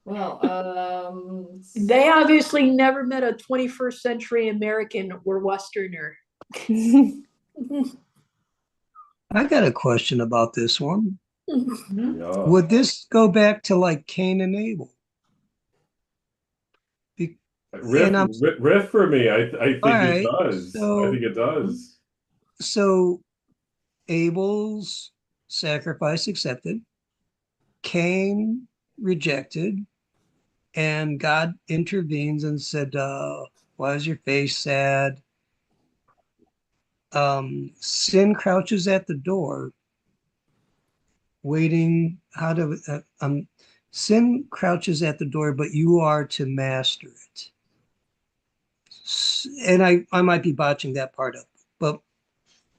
Well,
They obviously never met a 21st century American or Westerner.
I got a question about this one.
Yeah.
Would this go back to like Cain and Abel?
Riff for me. I think
Alright,
it does.
so-
I think it does.
So Abel's sacrifice accepted, Cain rejected, and God intervenes and said, why is your face sad? Sin crouches at the door, waiting. Sin crouches at the door, but you are to master it. And I might be botching that part up, but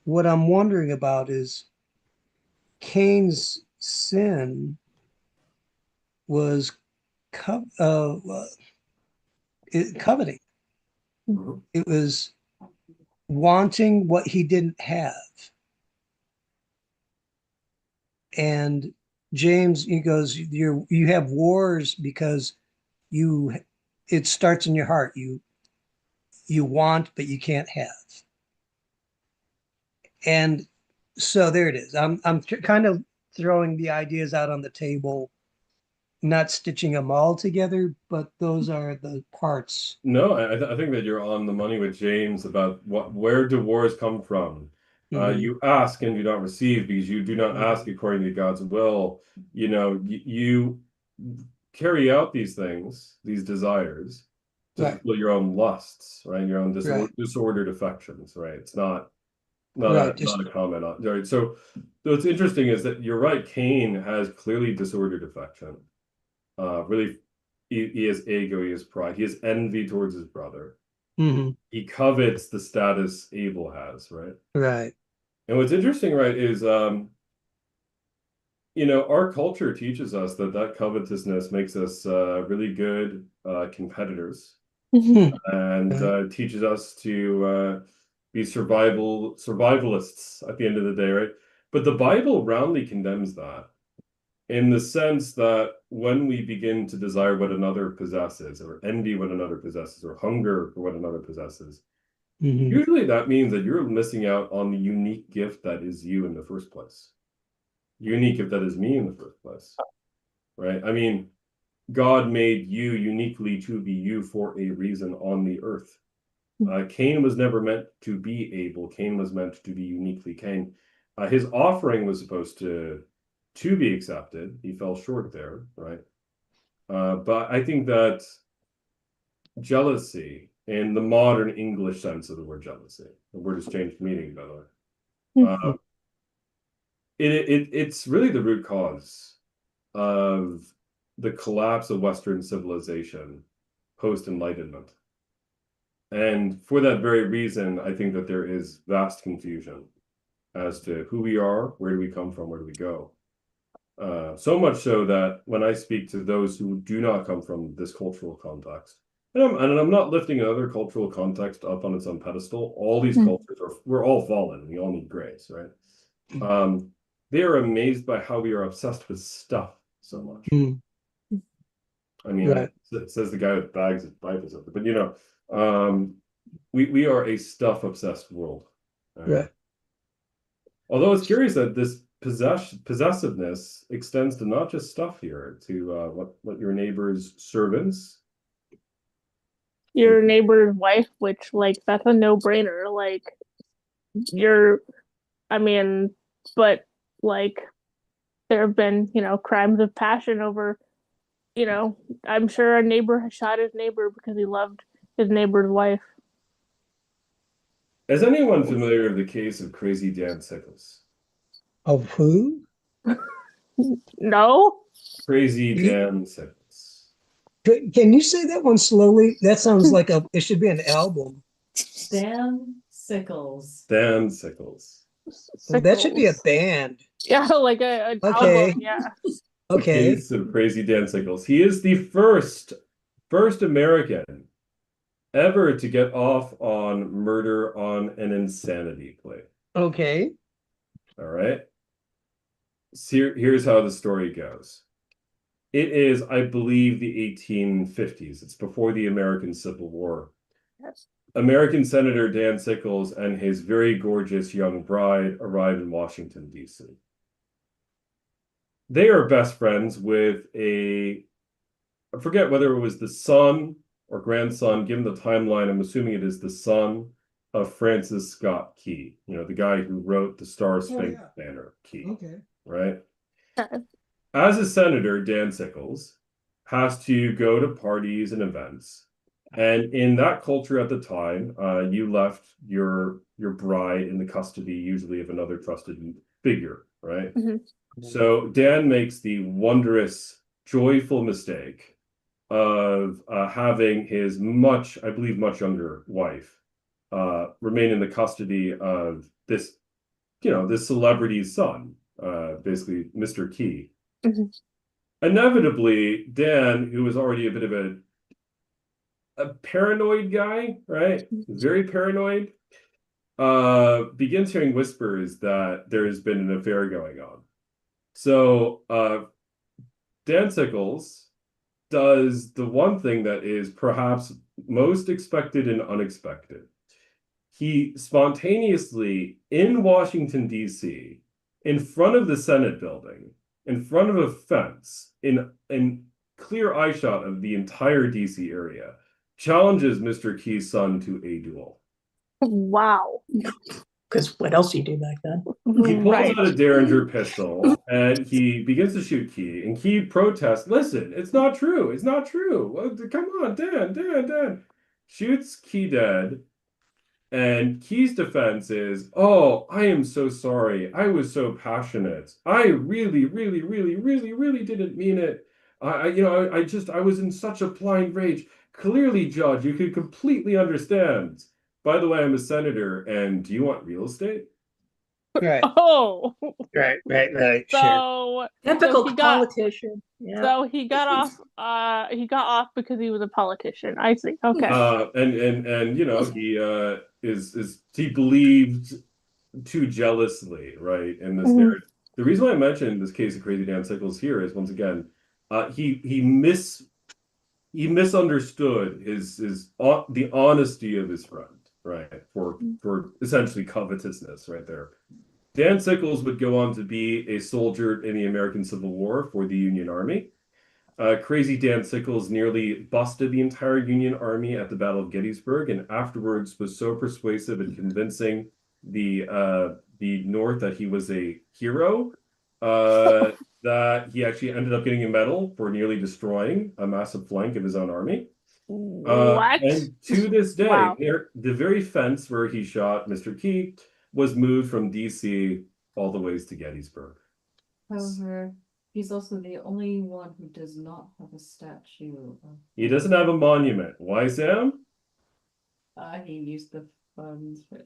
what I'm wondering about is Cain's sin was coveting.
Mhm.
It was wanting what he didn't have. And James, he goes, you have wars because it starts in your heart. You want, but you can't have. And so there it is. I'm kind of throwing the ideas out on the table, not stitching them all together, but those are the parts.
No, I think that you're on the money with James about where do wars come from. You ask and do not receive because you do not ask according to God's will. You know, you carry out these things, these desires, to
Right.
fulfill your own lusts, right? Your own
Right.
disordered affections, right? It's not
Right, just-
not a comment on. Right. So what's interesting is that you're right. Cain has clearly disordered affection. Really, he has ego, he has pride, he has envy towards his brother.
Mhm.
He covets the status Abel has, right?
Right.
And what's interesting, right, is our culture teaches us that covetousness makes us really good competitors, and teaches us to be survivalists at the end of the day, right? But the Bible roundly condemns that, in the sense that when we begin to desire what another possesses, or envy what another possesses, or hunger for what another possesses,
Mhm.
usually that means that you're missing out on the unique gift that is you in the first place. Unique gift that is me in the first place, right? I mean, God made you uniquely to be you for a reason on the earth. Cain was never meant to be Abel. Cain was meant to be uniquely Cain. His offering was supposed to be accepted. He fell short there, right? But I think that jealousy, in the modern English sense of the word jealousy, the word has changed meaning, by the way. It's really the root cause of the collapse of Western civilization post-Enlightenment. And for that very reason, I think that there is vast confusion as to who we are, where do we come from, where do we go. So much so that when I speak to those who do not come from this cultural context, and I'm not lifting another cultural context up on its own pedestal. All these cultures we're all fallen. We all need grace, right? They are amazed by how we are obsessed with stuff so much. I mean,
Right.
it says the guy with bags of Bibles up there, but we are a stuff obsessed world.
Right.
Although it's curious that this possessiveness extends to not just stuff here, to what your neighbor's servants,
Your neighbor's wife, which like that's a no-brainer. Like but like there have been, crimes of passion over, I'm sure a neighbor has shot his neighbor because he loved his neighbor's wife.
Is anyone familiar with the case of Crazy Dan Sickles?
Of who?
No?
Crazy Dan Sickles.
Can you say that one slowly? That sounds like it should be an album.
Dan Sickles.
Dan Sickles.
Oh, that should be a band.
Yeah, like a
Okay.
album, yeah.
The
Okay.
case of Crazy Dan Sickles. He is the first American ever to get off on murder on an insanity plea.
Okay.
All right. So here's how the story goes. It is, I believe, the 1850s. It's before the American Civil War.
Yes.
American Senator Dan Sickles and his very gorgeous young bride arrive in Washington, D.C. They are best friends with I forget whether it was the son or grandson, given the timeline, I'm assuming it is the son of Francis Scott Key, the guy who wrote the Star Spangled Banner, Key.
Okay.
Right? As a senator, Dan Sickles has to go to parties and events. And in that culture at the time, you left your bride in the custody, usually of another trusted figure, right? So Dan makes the wondrous, joyful mistake of having his much younger wife remain in the custody of this, this celebrity's son, basically Mr. Key. Inevitably, Dan, who was already a bit of a paranoid guy, right? Very paranoid, begins hearing whispers that there has been an affair going on. So Dan Sickles does the one thing that is perhaps most expected and unexpected. He spontaneously, in Washington, D.C., in front of the Senate building, in front of a fence, in clear eyeshot of the entire D.C. area, challenges Mr. Key's son to a duel.
Wow.
because what else do you do back then?
He pulls
Right.
out a Derringer pistol and he begins to shoot Key. And Key protests, listen, it's not true. It's not true. Come on, Dan. Shoots Key dead. And Key's defense is, oh, I am so sorry. I was so passionate. I really, really, really, really, really didn't mean it. I was in such a blind rage. Clearly, Judge, you could completely understand. By the way, I'm a senator, and do you want real estate?
Right,
Oh,
right, sure.
so
Typical
he got-
politician. Yeah.
so he got off. He got off because he was a politician. I see. Okay.
And he believed too jealously, right? In this narrative. The reason why I mentioned this case of Crazy Dan Sickles here is once again, he misunderstood the honesty of his friend, right? For essentially covetousness, right there. Dan Sickles would go on to be a soldier in the American Civil War for the Union Army. Crazy Dan Sickles nearly busted the entire Union Army at the Battle of Gettysburg, and afterwards was so persuasive and convincing the North that he was a hero that he actually ended up getting a medal for nearly destroying a massive flank of his own army.
What?
And to this day,
Wow.
the very fence where he shot Mr. Key was moved from DC all the ways to Gettysburg.
However, he's also the only one who does not have a statue.
He doesn't have a monument. Why, Sam?
He used the funds for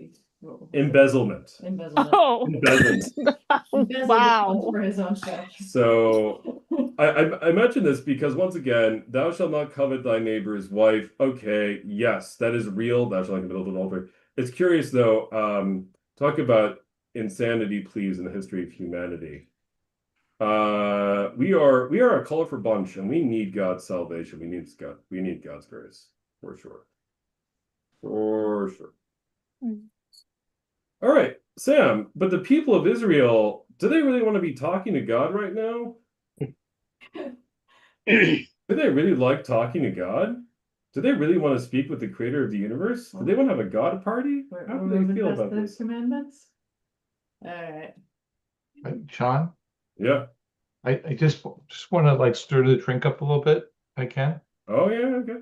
Embezzlement.
embezzlement.
Oh.
Embezzlement.
Embezzled the funds
Wow.
for his own statue.
So I mention this because once again, thou shalt not covet thy neighbor's wife. Okay, yes, that is real. Thou shalt not covet adultery. It's curious though. Talk about insanity, please, in the history of humanity. We are a colorful bunch, and we need God's salvation. We need God's grace for sure. For sure. All right, Sam. But the people of Israel, do they really want to be talking to God right now? Do they really like talking to God? Do they really want to speak with the creator of the universe? Do they want to have a God party? How do they feel about this?
Commandments? Alright.
Sean,
Yeah.
I just want to like stir the drink up a little bit, if I can.
Oh yeah. Okay.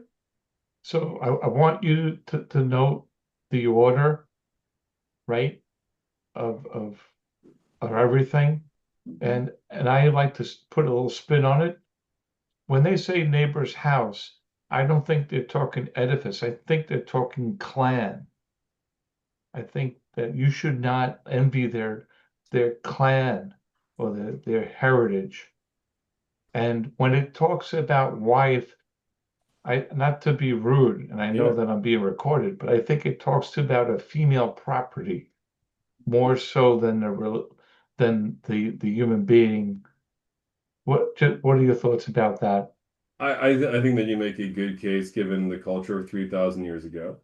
So I want you to note the order, right, of everything, and I like to put a little spin on it. When they say neighbor's house, I don't think they're talking edifice. I think they're talking clan. I think that you should not envy their clan or their heritage. And when it talks about wife, not to be rude, and I know
Yeah.
that I'm being recorded, but I think it talks about a female property more so than the human being. What are your thoughts about that?
I think that you make a good case given the culture of 3,000 years ago.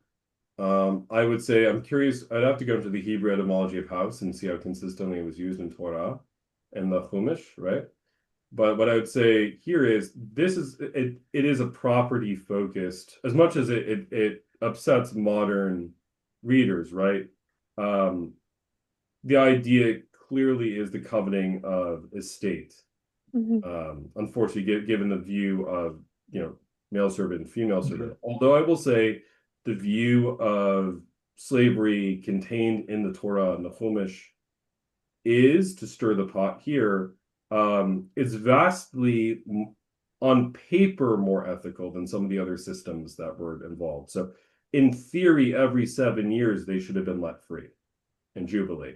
I would say I'm curious. I'd have to go into the Hebrew etymology of house and see how consistently it was used in Torah and the Chumash, right? But what I would say here is it is a property focused as much as it upsets modern readers, right? The idea clearly is the coveting of estate. Unfortunately, given the view of male servant and female servant. Although I will say the view of slavery contained in the Torah and the Chumash is, to stir the pot here, it's vastly on paper more ethical than some of the other systems that were involved. So in theory, every 7 years they should have been let free in Jubilee.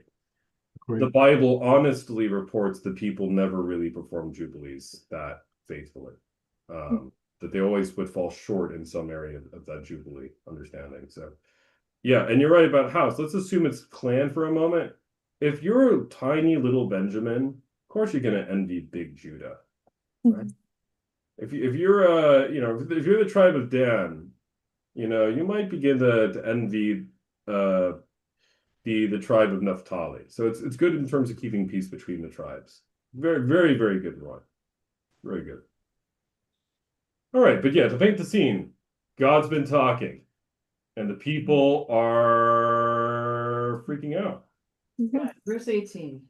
The Bible honestly reports that people never really performed Jubilees that faithfully. That they always would fall short in some area of that Jubilee understanding. So yeah, and you're right about house. Let's assume it's clan for a moment. If you're a tiny little Benjamin, of course you're gonna envy big Judah. Right? If you're if you're the tribe of Dan, you might begin to envy the tribe of Naphtali. So it's good in terms of keeping peace between the tribes. Very, very, very good, Roy. Very good. All right, but yeah, to paint the scene, God's been talking, and the people are freaking out.
Right, verse 18.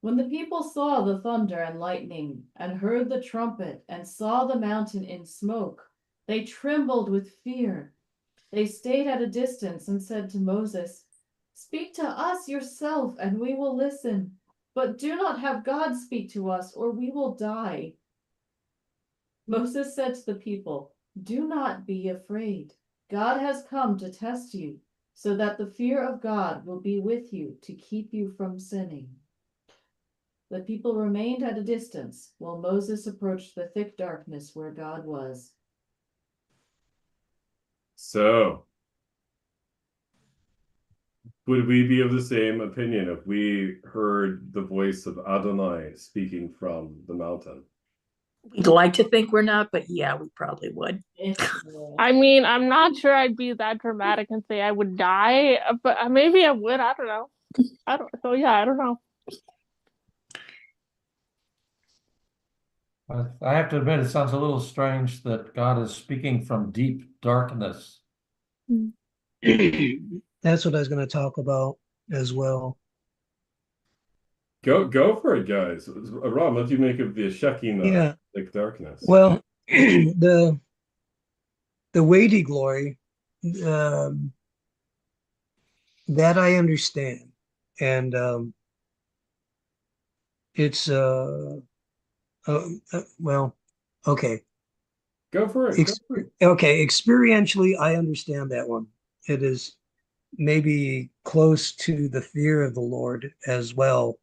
When the people saw the thunder and lightning, and heard the trumpet, and saw the mountain in smoke, they trembled with fear. They stayed at a distance and said to Moses, "Speak to us yourself, and we will listen. But do not have God speak to us, or we will die." Moses said to the people, "Do not be afraid. God has come to test you, so that the fear of God will be with you to keep you from sinning." The people remained at a distance while Moses approached the thick darkness where God was.
So, would we be of the same opinion if we heard the voice of Adonai speaking from the mountain?
We'd like to think we're not, but yeah, we probably would.
I mean, I'm not sure I'd be that dramatic and say I would die, but maybe I would. I don't know. I don't know.
I have to admit, it sounds a little strange that God is speaking from deep darkness.
That's what I was going to talk about as well.
Go for it, guys. Ram, what do you make of the Shekinah,
Yeah.
thick darkness?
Well, the weighty glory, that I understand, and it's well, okay.
Go for it. Go for it.
Okay, experientially, I understand that one. It is maybe close to the fear of the Lord as well.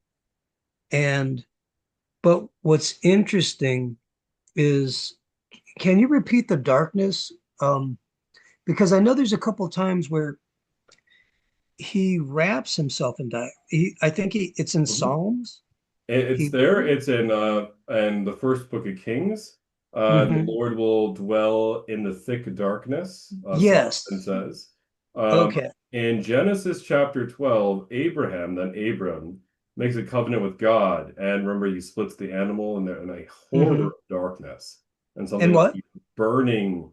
But what's interesting is, can you repeat the darkness? Because I know there's a couple times where he wraps himself in dark. I think it's in Psalms.
It's there. It's in the first book of Kings. The Lord will dwell in the thick darkness.
Yes.
Solomon says.
Okay.
In Genesis chapter 12, Abram makes a covenant with God, and remember he splits the animal in a horror of darkness, and something
what?
like burning,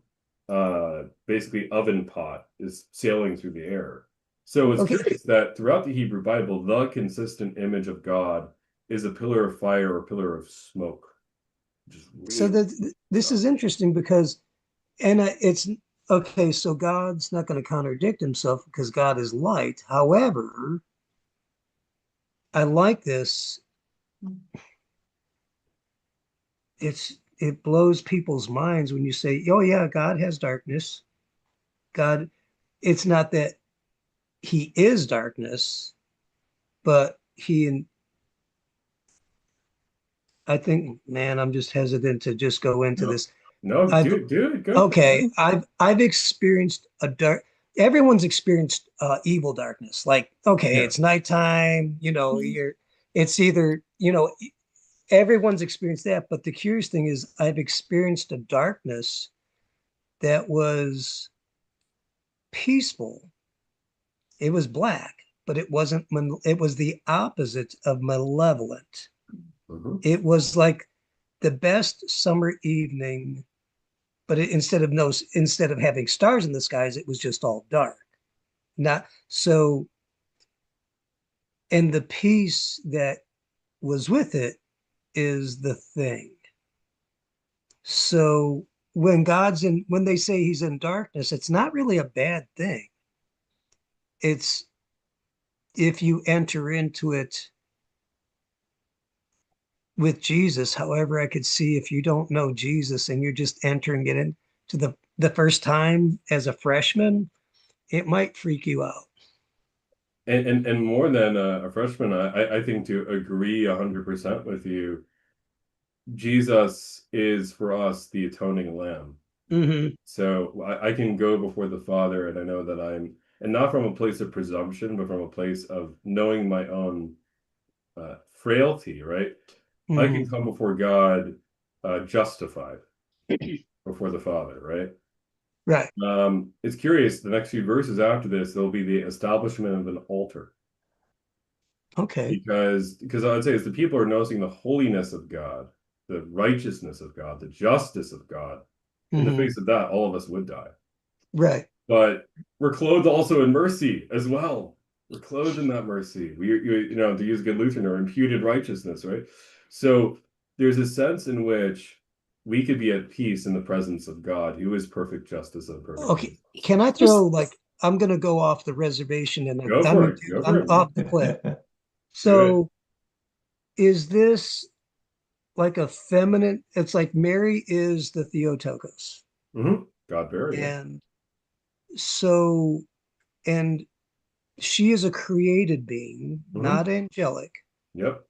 basically oven pot is sailing through the air. So it's curious that throughout the Hebrew Bible, the consistent image of God is a pillar of fire or pillar of smoke.
So this is interesting because, it's okay. So God's not going to contradict himself because God is light. However, I like this. It blows people's minds when you say, "Oh yeah, God has darkness." God, it's not that he is darkness, but I think, man, I'm just hesitant to just go into this.
No, do it. Go.
Okay, I've experienced everyone's experienced evil darkness. Like, okay, it's nighttime, it's either, everyone's experienced that. But the curious thing is I've experienced a darkness that was peaceful. It was black, but it wasn't, it was the opposite of malevolent. It was like the best summer evening, but instead of having stars in the skies, it was just all dark. Not so, and the peace that was with it is the thing. So when they say he's in darkness, it's not really a bad thing. It's if you enter into it with Jesus. However, I could see if you don't know Jesus and you're just entering it into the first time as a freshman, it might freak you out.
And more than a freshman, I think, to agree 100% with you, Jesus is for us the atoning lamb. So I can go before the Father, and I know that and not from a place of presumption, but from a place of knowing my own frailty, right? I can come before God justified before the Father, right?
Right.
It's curious, the next few verses after this, there'll be the establishment of an altar.
Okay.
Because I'd say as the people are noticing the holiness of God, the righteousness of God, the justice of God, in the face of that, all of us would die.
Right.
But we're clothed also in mercy as well. We're clothed in that mercy. To use a good Lutheran, or imputed righteousness, right? So there's a sense in which we could be at peace in the presence of God, who is perfect justice and perfect.
Okay, can I throw I'm gonna go off the reservation and
Go for it. Go for
I'm
it.
off the cliff. So is this like a feminine? It's like Mary is the Theotokos.
God bearer.
And so, and she is a created being, not angelic.
Yep.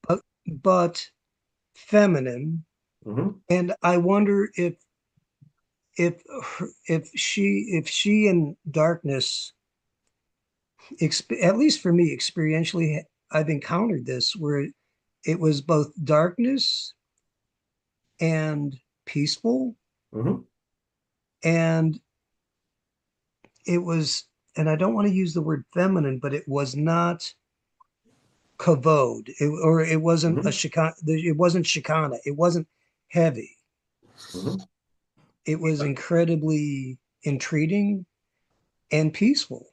But feminine. And I wonder if she in darkness, at least for me experientially, I've encountered this where it was both darkness and peaceful, and it was, and I don't want to use the word feminine, but it was not kavod, it wasn't a shikana, it wasn't shikana, it wasn't heavy. It was incredibly entreating and peaceful.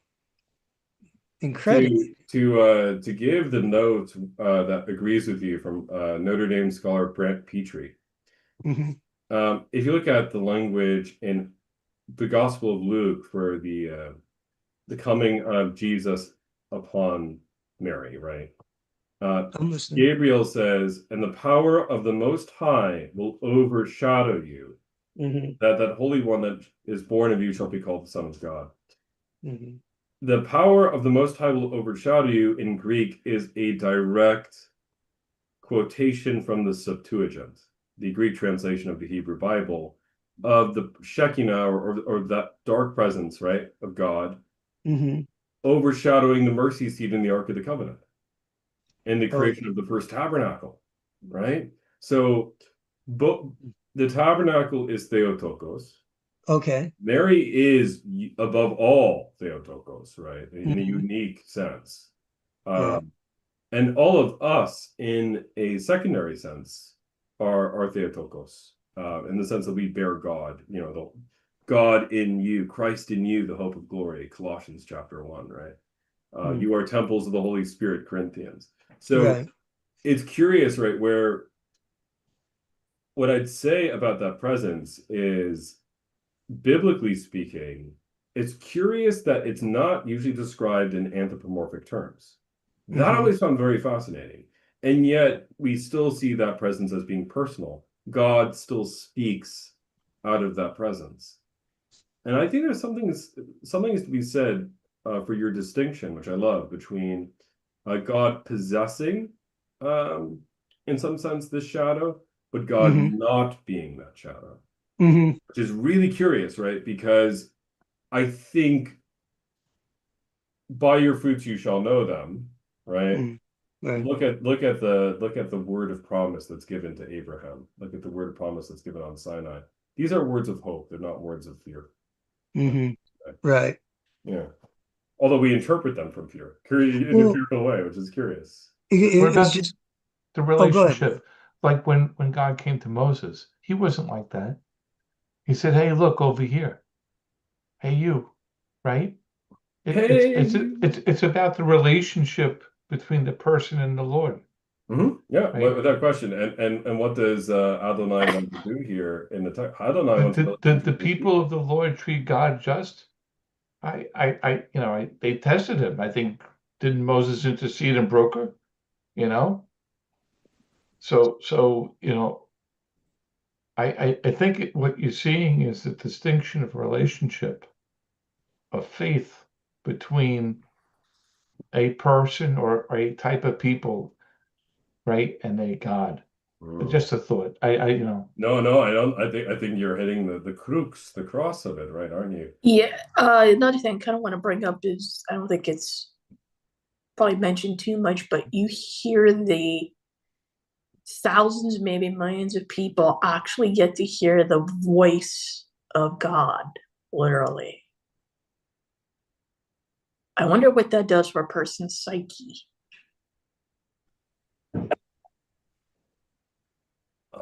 Incredibly.
To give the note that agrees with you from Notre Dame scholar Brent Petrie. If you look at the language in the Gospel of Luke for the coming of Jesus upon Mary, right? Gabriel says, "And the power of the Most High will overshadow you. That Holy One that is born of you shall be called the Son of God." The power of the Most High will overshadow you in Greek is a direct quotation from the Septuagint, the Greek translation of the Hebrew Bible, of the Shekinah or that dark presence, right, of God, overshadowing the mercy seat in the Ark of the Covenant and the creation of the first tabernacle, right? So, but the tabernacle is Theotokos.
Okay.
Mary is above all Theotokos, right? In a unique sense. And all of us, in a secondary sense, are Theotokos, in the sense that we bear God, the God in you, Christ in you, the hope of glory, Colossians chapter 1, right? You are temples of the Holy Spirit, Corinthians. So it's curious, right, where what I'd say about that presence is, biblically speaking, it's curious that it's not usually described in anthropomorphic terms. That I always found very fascinating. And yet we still see that presence as being personal. God still speaks out of that presence. And I think there's something to be said for your distinction, which I love, between God possessing, in some sense, this shadow, but God not being that shadow. Which is really curious, right? Because I think by your fruits you shall know them, right? Look at the word of promise that's given to Abraham. Look at the word of promise that's given on Sinai. These are words of hope. They're not words of fear.
Right.
Yeah. Although we interpret them from fear in a fearful way, which is curious.
What about the relationship? Like when God came to Moses, he wasn't like that. He said, "Hey, look over here. Hey, you," right? It's about the relationship between the person and the Lord.
Yeah, right? Without question. And what does Adonai want to do here in the text? Adonai wants to
the people of the Lord treat God just. They tested him. I think, didn't Moses intercede and broke her? So I think what you're seeing is the distinction of relationship, of faith between a person or a type of people, right, and a God. Just a thought.
No, I don't. I think you're hitting the crux, the cross of it, right? Aren't you?
Yeah. Another thing I kind of want to bring up is, I don't think it's probably mentioned too much, but you hear the thousands, maybe millions of people actually get to hear the voice of God, literally. I wonder what that does for a person's psyche.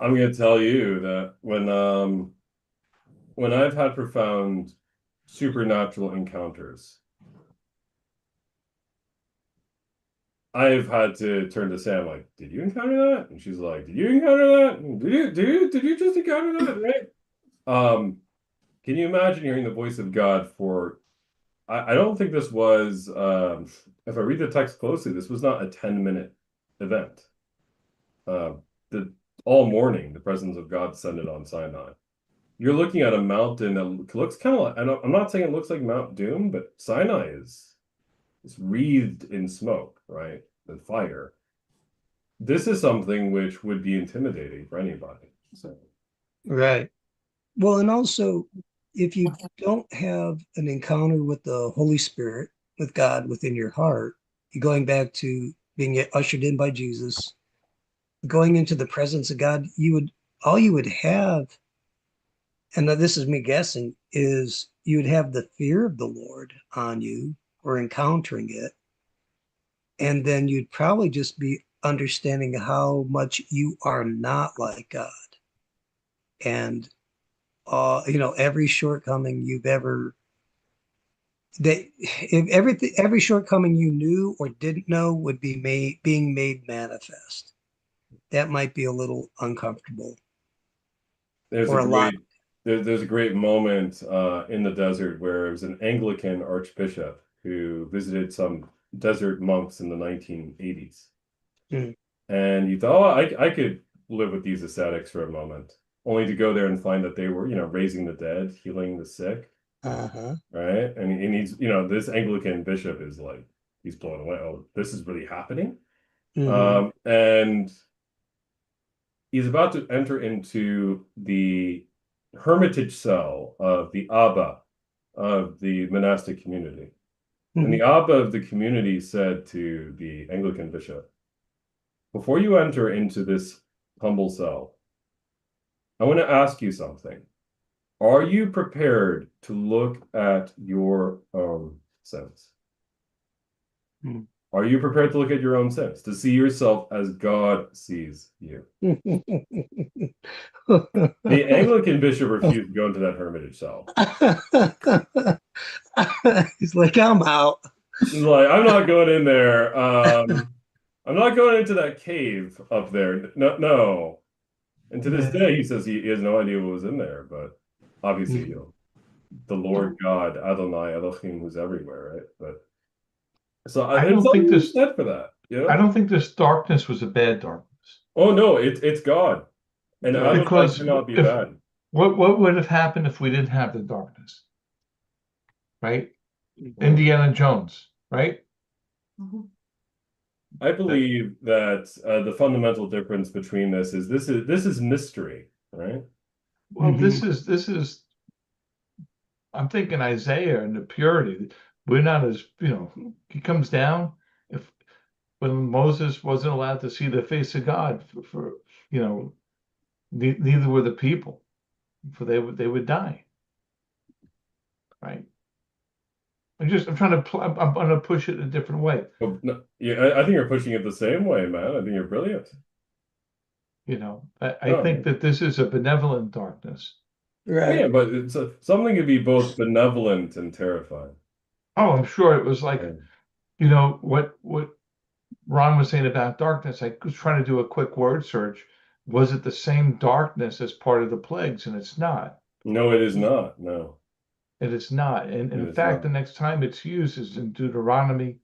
I'm going to tell you that when I've had profound supernatural encounters, I've had to turn to Sam like, did you encounter that? And she's like, did you encounter that? Did you just encounter that? Right? Can you imagine hearing the voice of God for? I don't think this was. If I read the text closely, this was not a 10-minute event. All morning, the presence of God descended on Sinai. You're looking at a mountain that looks kind of like, and I'm not saying it looks like Mount Doom, but Sinai is wreathed in smoke, right? And fire. This is something which would be intimidating for anybody. So.
Right. Well, and also, if you don't have an encounter with the Holy Spirit, with God within your heart, you're going back to being ushered in by Jesus, going into the presence of God, all you would have, and this is me guessing, is you would have the fear of the Lord on you or encountering it. And then you'd probably just be understanding how much you are not like God. And every shortcoming you've ever if every shortcoming you knew or didn't know would be being made manifest. That might be a little uncomfortable.
There's a great moment in the desert where it was an Anglican archbishop who visited some desert monks in the 1980s.
Mm.
And he thought, I could live with these ascetics for a moment, only to go there and find that they were, raising the dead, healing the sick.
Uh-huh.
Right. And he's, this Anglican bishop is like, he's blown away. Oh, this is really happening.
Mhm.
And he's about to enter into the hermitage cell of the Abba of the monastic community. And the Abba of the community said to the Anglican bishop, before you enter into this humble cell, I want to ask you something. Are you prepared to look at your own sins?
Hmm.
Are you prepared to look at your own sins, to see yourself as God sees you? The Anglican bishop refused to go into that hermitage cell.
He's like, I'm out.
He's like, I'm not going in there. I'm not going into that cave up there. No. And to this day, he says he has no idea what was in there, but obviously, the Lord God, Adonai, Elohim, who's everywhere, right? But so
I don't think this
said for that.
I don't think this darkness was a bad darkness.
Oh no, it's God, and Adonai cannot be bad.
What would have happened if we didn't have the darkness? Right? Indiana Jones, right?
I believe that the fundamental difference between this is mystery, right?
Well, this is I'm thinking Isaiah and the purity. We're not as, he comes down when Moses wasn't allowed to see the face of God for neither were the people, for they would die. Right. I'm trying to push it a different way.
Oh, no, yeah, I think you're pushing it the same way, man. I think you're brilliant.
I think that this is a benevolent darkness.
Right.
Yeah, but it's something could be both benevolent and terrifying.
Oh, I'm sure it was like, what Ron was saying about darkness. I was trying to do a quick word search. Was it the same darkness as part of the plagues? And it's not.
No, it is not. No.
It is not. And in fact, the next time it's used is in Deuteronomy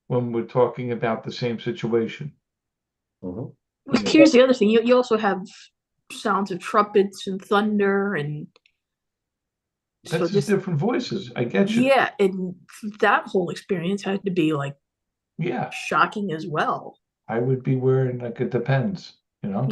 when we're talking about the same situation.
Here's the other thing. You also have sounds of trumpets and thunder and
that's just different voices. I get you.
Yeah, and that whole experience had to be like shocking as well.
I would be wearing like it depends, I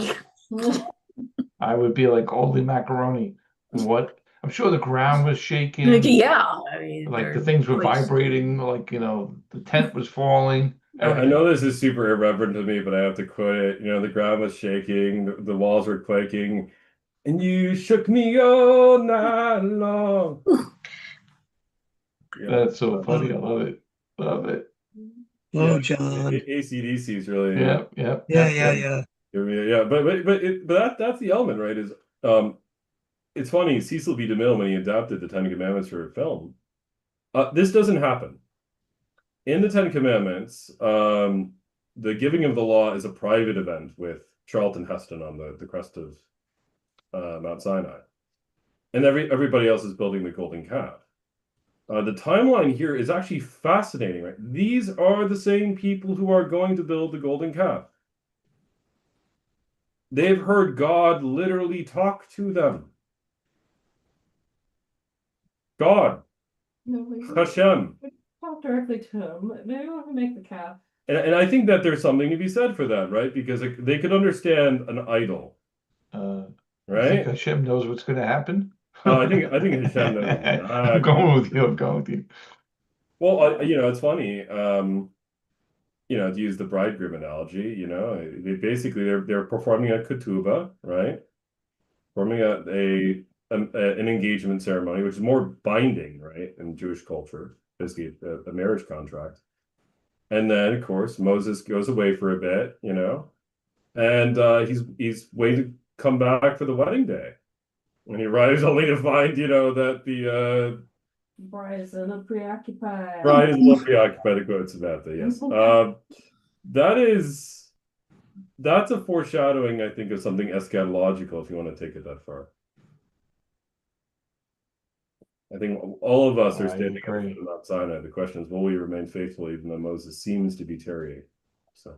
would be like holy macaroni. What? I'm sure the ground was shaking.
Yeah, I mean,
like the things were vibrating. Like the tent was falling.
I know this is super irreverent to me, but I have to quote it. The ground was shaking, the walls were quaking, and you shook me all night long.
That's so funny. I love it. Love it.
Oh, John.
AC/DC is really.
Yeah.
But that's the element, right? Is it's funny. Cecil B. DeMille, when he adapted the Ten Commandments for a film, this doesn't happen. in the Ten Commandments, the giving of the law is a private event with Charlton Heston on the crest of Mount Sinai, and everybody else is building the golden calf. The timeline here is actually fascinating, right? These are the same people who are going to build the golden calf. They've heard God literally talk to them. God,
No, we
Hashem.
talk directly to him. They don't have to make the calf.
And I think that there's something to be said for that, right? Because they could understand an idol,
I
right?
think Hashem knows what's going to happen.
I think Hashem knows.
I'm going with you. I'm going with you.
Well, it's funny. To use the bridegroom analogy, they basically they're performing a ketubah, right? Performing an engagement ceremony, which is more binding, right, in Jewish culture, basically a marriage contract. And then, of course, Moses goes away for a bit, and he's waiting to come back for the wedding day. And he arrives only to find, that the
Bride is a little preoccupied.
bride is a little preoccupied, to quote Samantha, yes. That's a foreshadowing, I think, of something eschatological, if you want to take it that far. I think all of us are standing at Mount Sinai. The question is, will we remain faithful even though Moses seems to be tarrying? So,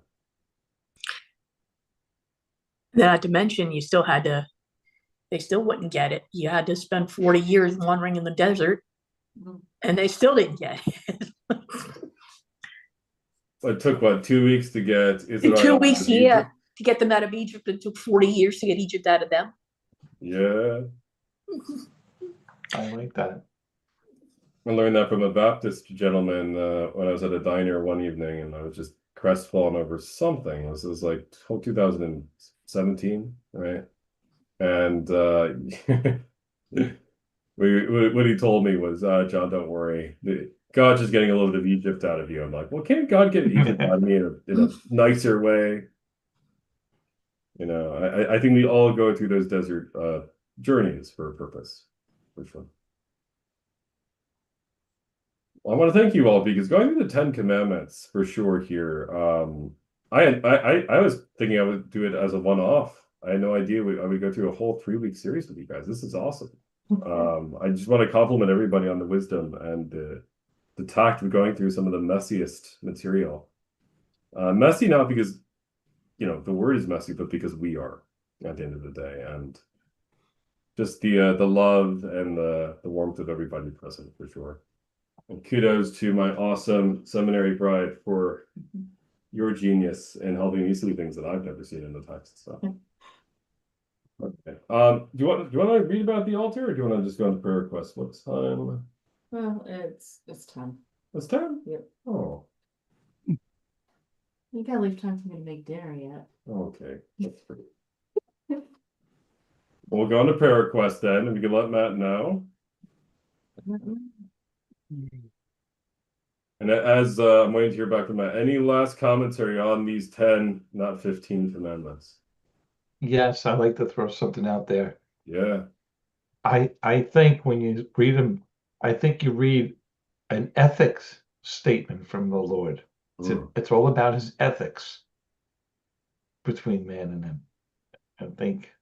Not to mention, they still wouldn't get it. You had to spend 40 years wandering in the desert, and they still didn't get it.
it took, 2 weeks to get
In 2 weeks, yeah, to get them out of Egypt. It took 40 years to get Egypt out of them.
Yeah.
I like that.
I learned that from a Baptist gentleman when I was at a diner one evening, and I was just crestfallen over something. This was like 2017, right? And what he told me was, John, don't worry. God's just getting a little bit of Egypt out of you. I'm like, well, can't God get Egypt out of me in a nicer way? I think we all go through those desert journeys for a purpose. Which one? Well, I want to thank you all, because going through the 10 Commandments for sure here. I was thinking I would do it as a one-off. I had no idea I would go through a whole 3-week series with you guys. This is awesome. I just want to compliment everybody on the wisdom and the tact of going through some of the messiest material. Messy not because the word is messy, but because we are at the end of the day, and just the love and the warmth of everybody present for sure. And kudos to my awesome seminary bride for your genius in helping me see things that I've never seen in the text. So, okay. Do you want to read about the altar, or do you want to just go into prayer requests? What time?
Well, it's time.
It's time.
Yep.
Oh,
You gotta leave time for me to make dinner yet.
okay. That's pretty. We'll go into prayer requests then, and we can let Matt know. And as I'm waiting to hear back from Matt, any last commentary on these 10, not 15 commandments?
Yes, I like to throw something out there.
Yeah.
I think when you read them, I think you read an ethics statement from the Lord. It's all about his ethics between man and him. I think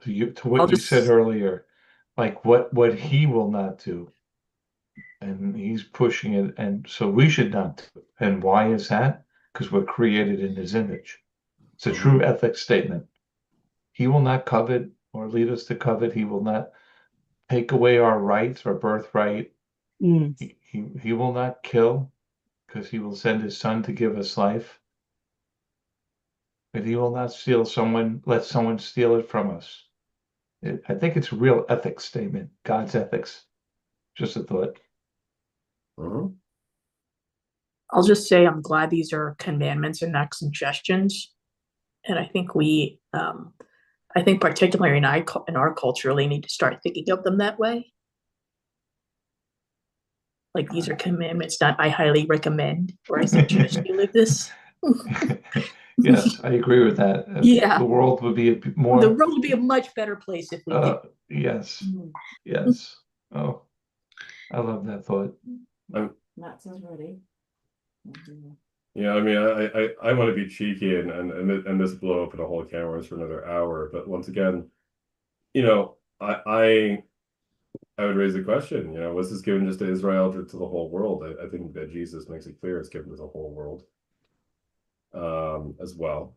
to what you said earlier, like what he will not do, and he's pushing it, and so we should not do it. And why is that? Because we're created in his image. It's a true ethics statement. He will not covet or lead us to covet. He will not take away our rights, our birthright. He will not kill, because he will send his son to give us life. But he will not let someone steal it from us. I think it's a real ethics statement, God's ethics. Just a thought.
I'll just say I'm glad these are commandments and not suggestions. And I think I think particularly in our culture, really need to start thinking of them that way. Like, these are commandments, not I highly recommend or I suggest you live this.
Yes, I agree with that.
Yeah.
The world would be
The world would be a much better place if we did.
Yes. Yes. Oh, I love that thought.
Matt says ready.
Yeah, I mean, I want to be cheeky and just blow up the whole cameras for another hour, but once again, I would raise the question, was this given just to Israel or to the whole world? I think that Jesus makes it clear it's given to the whole world, as well.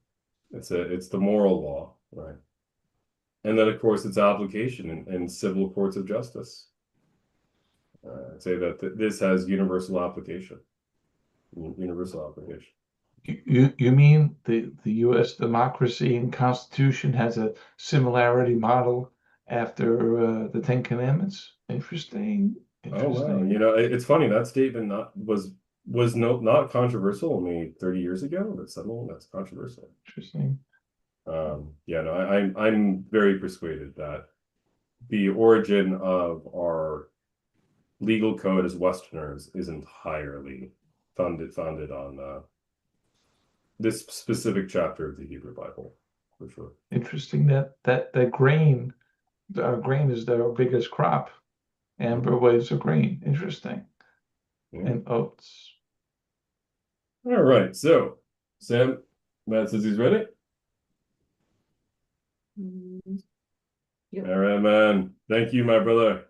It's the moral law, right? And then, of course, its application in civil courts of justice. I'd say that this has universal application. Universal application.
You mean the U.S. democracy and Constitution has a similarity model after the Ten Commandments? Interesting.
Oh wow!
Interesting.
It's funny that statement was not controversial only 30 years ago, but suddenly that's controversial.
Interesting.
Yeah, no, I'm very persuaded that the origin of our legal code as Westerners is entirely founded on this specific chapter of the Hebrew Bible, for sure.
Interesting that grain, our grain is our biggest crop. Amber waves of grain. Interesting.
Yeah.
And oats.
All right, so Sam, Matt says he's ready.
Mm, Yep.
All right, man. Thank you, my brother.